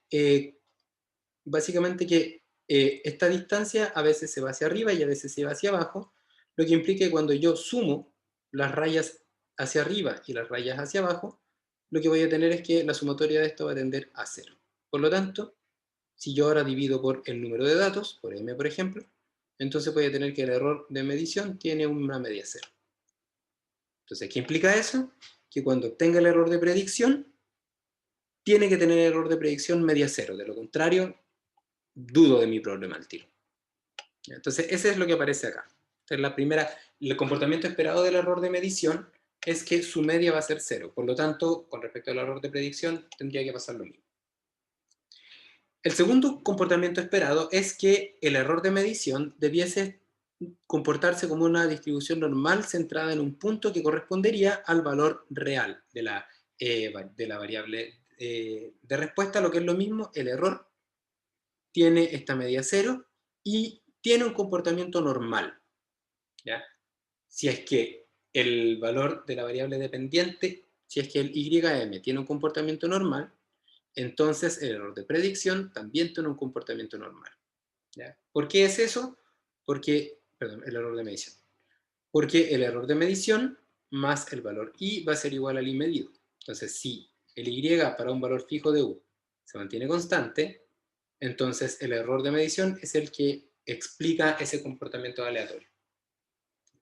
básicamente que esta distancia a veces se va hacia arriba y a veces se va hacia abajo, lo que implica que cuando yo sumo las rayas hacia arriba y las rayas hacia abajo, lo que voy a tener es que la sumatoria de esto va a tender a cero. Por lo tanto, si yo ahora divido por el número de datos, por m por ejemplo, entonces voy a tener que el error de medición tiene una media cero. Entonces, ¿qué implica eso? Que cuando obtenga el error de predicción, tiene que tener error de predicción media cero. De lo contrario, dudo de mi problema al tiro. Entonces, ese es lo que aparece acá. Entonces, el comportamiento esperado del error de medición es que su media va a ser cero. Por lo tanto, con respecto al error de predicción, tendría que pasar lo mismo. El segundo comportamiento esperado es que el error de medición debiese comportarse como una distribución normal centrada en un punto que correspondería al valor real de la variable de respuesta, lo que es lo mismo, el error tiene esta media cero y tiene un comportamiento normal, ¿ya? Si es que el valor de la variable dependiente, si es que el YM tiene un comportamiento normal, entonces el error de predicción también tiene un comportamiento normal, ¿ya? ¿Por qué es eso? Perdón, el error de medición. Porque el error de medición más el valor I va a ser igual al I medido. Entonces, si el Y para un valor fijo de U se mantiene constante, entonces el error de medición es el que explica ese comportamiento aleatorio.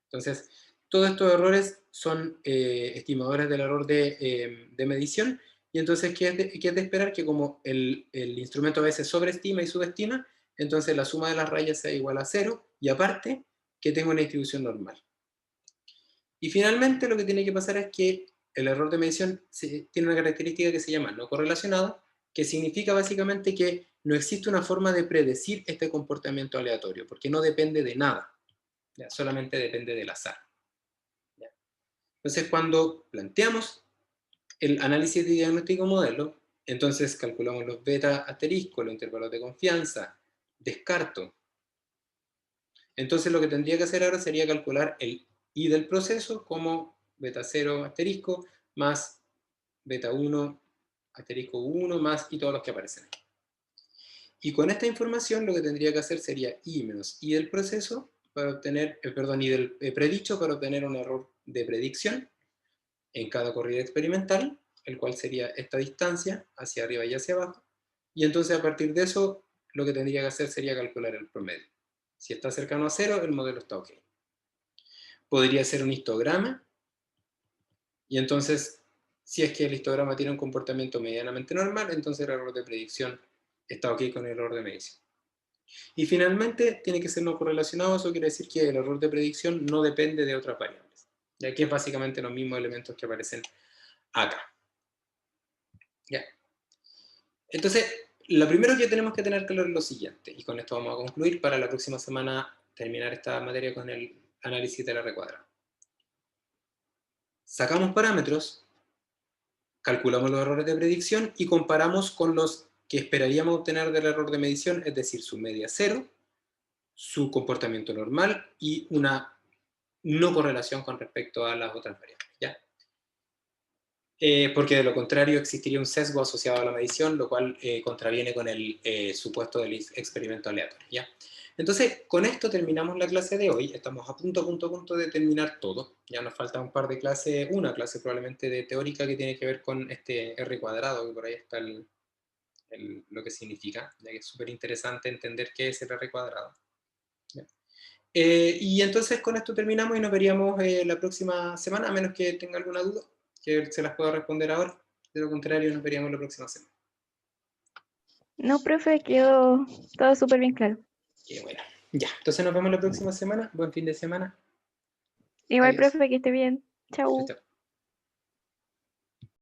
Entonces, todos estos errores son estimadores del error de medición, y entonces, ¿qué es de esperar? Que como el instrumento a veces sobreestima y subestima, entonces la suma de las rayas sea igual a cero, y aparte, que tenga una distribución normal. Y finalmente, lo que tiene que pasar es que el error de medición tiene una característica que se llama no correlacionado, que significa básicamente que no existe una forma de predecir este comportamiento aleatorio, porque no depende de nada, ¿ya? Solamente depende del azar, ¿ya? Entonces, cuando planteamos el análisis de diagnóstico modelo, entonces calculamos los beta asterisco, los intervalos de confianza, descarto. Entonces, lo que tendría que hacer ahora sería calcular el I del proceso como beta 0 asterisco más beta 1 asterisco 1 más y todos los que aparecen aquí. Y con esta información lo que tendría que hacer sería I menos I del proceso para obtener, I del predicho para obtener un error de predicción en cada corrida experimental, el cual sería esta distancia hacia arriba y hacia abajo. Y entonces a partir de eso lo que tendría que hacer sería calcular el promedio. Si está cercano a cero, el modelo está ok. Podría ser un histograma, y entonces, si es que el histograma tiene un comportamiento medianamente normal, entonces el error de predicción está ok con el error de medición. Y finalmente, tiene que ser no correlacionado. Eso quiere decir que el error de predicción no depende de otras variables, ya que es básicamente los mismos elementos que aparecen acá. ¿Ya? Entonces, lo primero que tenemos que tener claro es lo siguiente, y con esto vamos a concluir para la próxima semana terminar esta materia con el análisis de la R cuadrada. Sacamos parámetros, calculamos los errores de predicción y comparamos con los que esperaríamos obtener del error de medición, es decir, su media cero, su comportamiento normal y una no correlación con respecto a las otras variables, ¿ya? Porque de lo contrario existiría un sesgo asociado a la medición, lo cual contraviene con el supuesto del experimento aleatorio, ¿ya? Entonces, con esto terminamos la clase de hoy. Estamos a punto de terminar todo. Ya nos falta un par de clases, una clase probablemente de teórica que tiene que ver con este R cuadrado, que por ahí está lo que significa, ya que es súper interesante entender qué es el R cuadrado, ¿ya? Y entonces con esto terminamos y nos veríamos la próxima semana, a menos que tenga alguna duda, que se las pueda responder ahora. De lo contrario, nos veríamos la próxima semana. No, profe, quedó todo súper bien claro. Qué bueno. Ya, entonces nos vemos la próxima semana. Buen fin de semana. Igual, Adiós. profe, que esté bien. Chao, Chau. chao.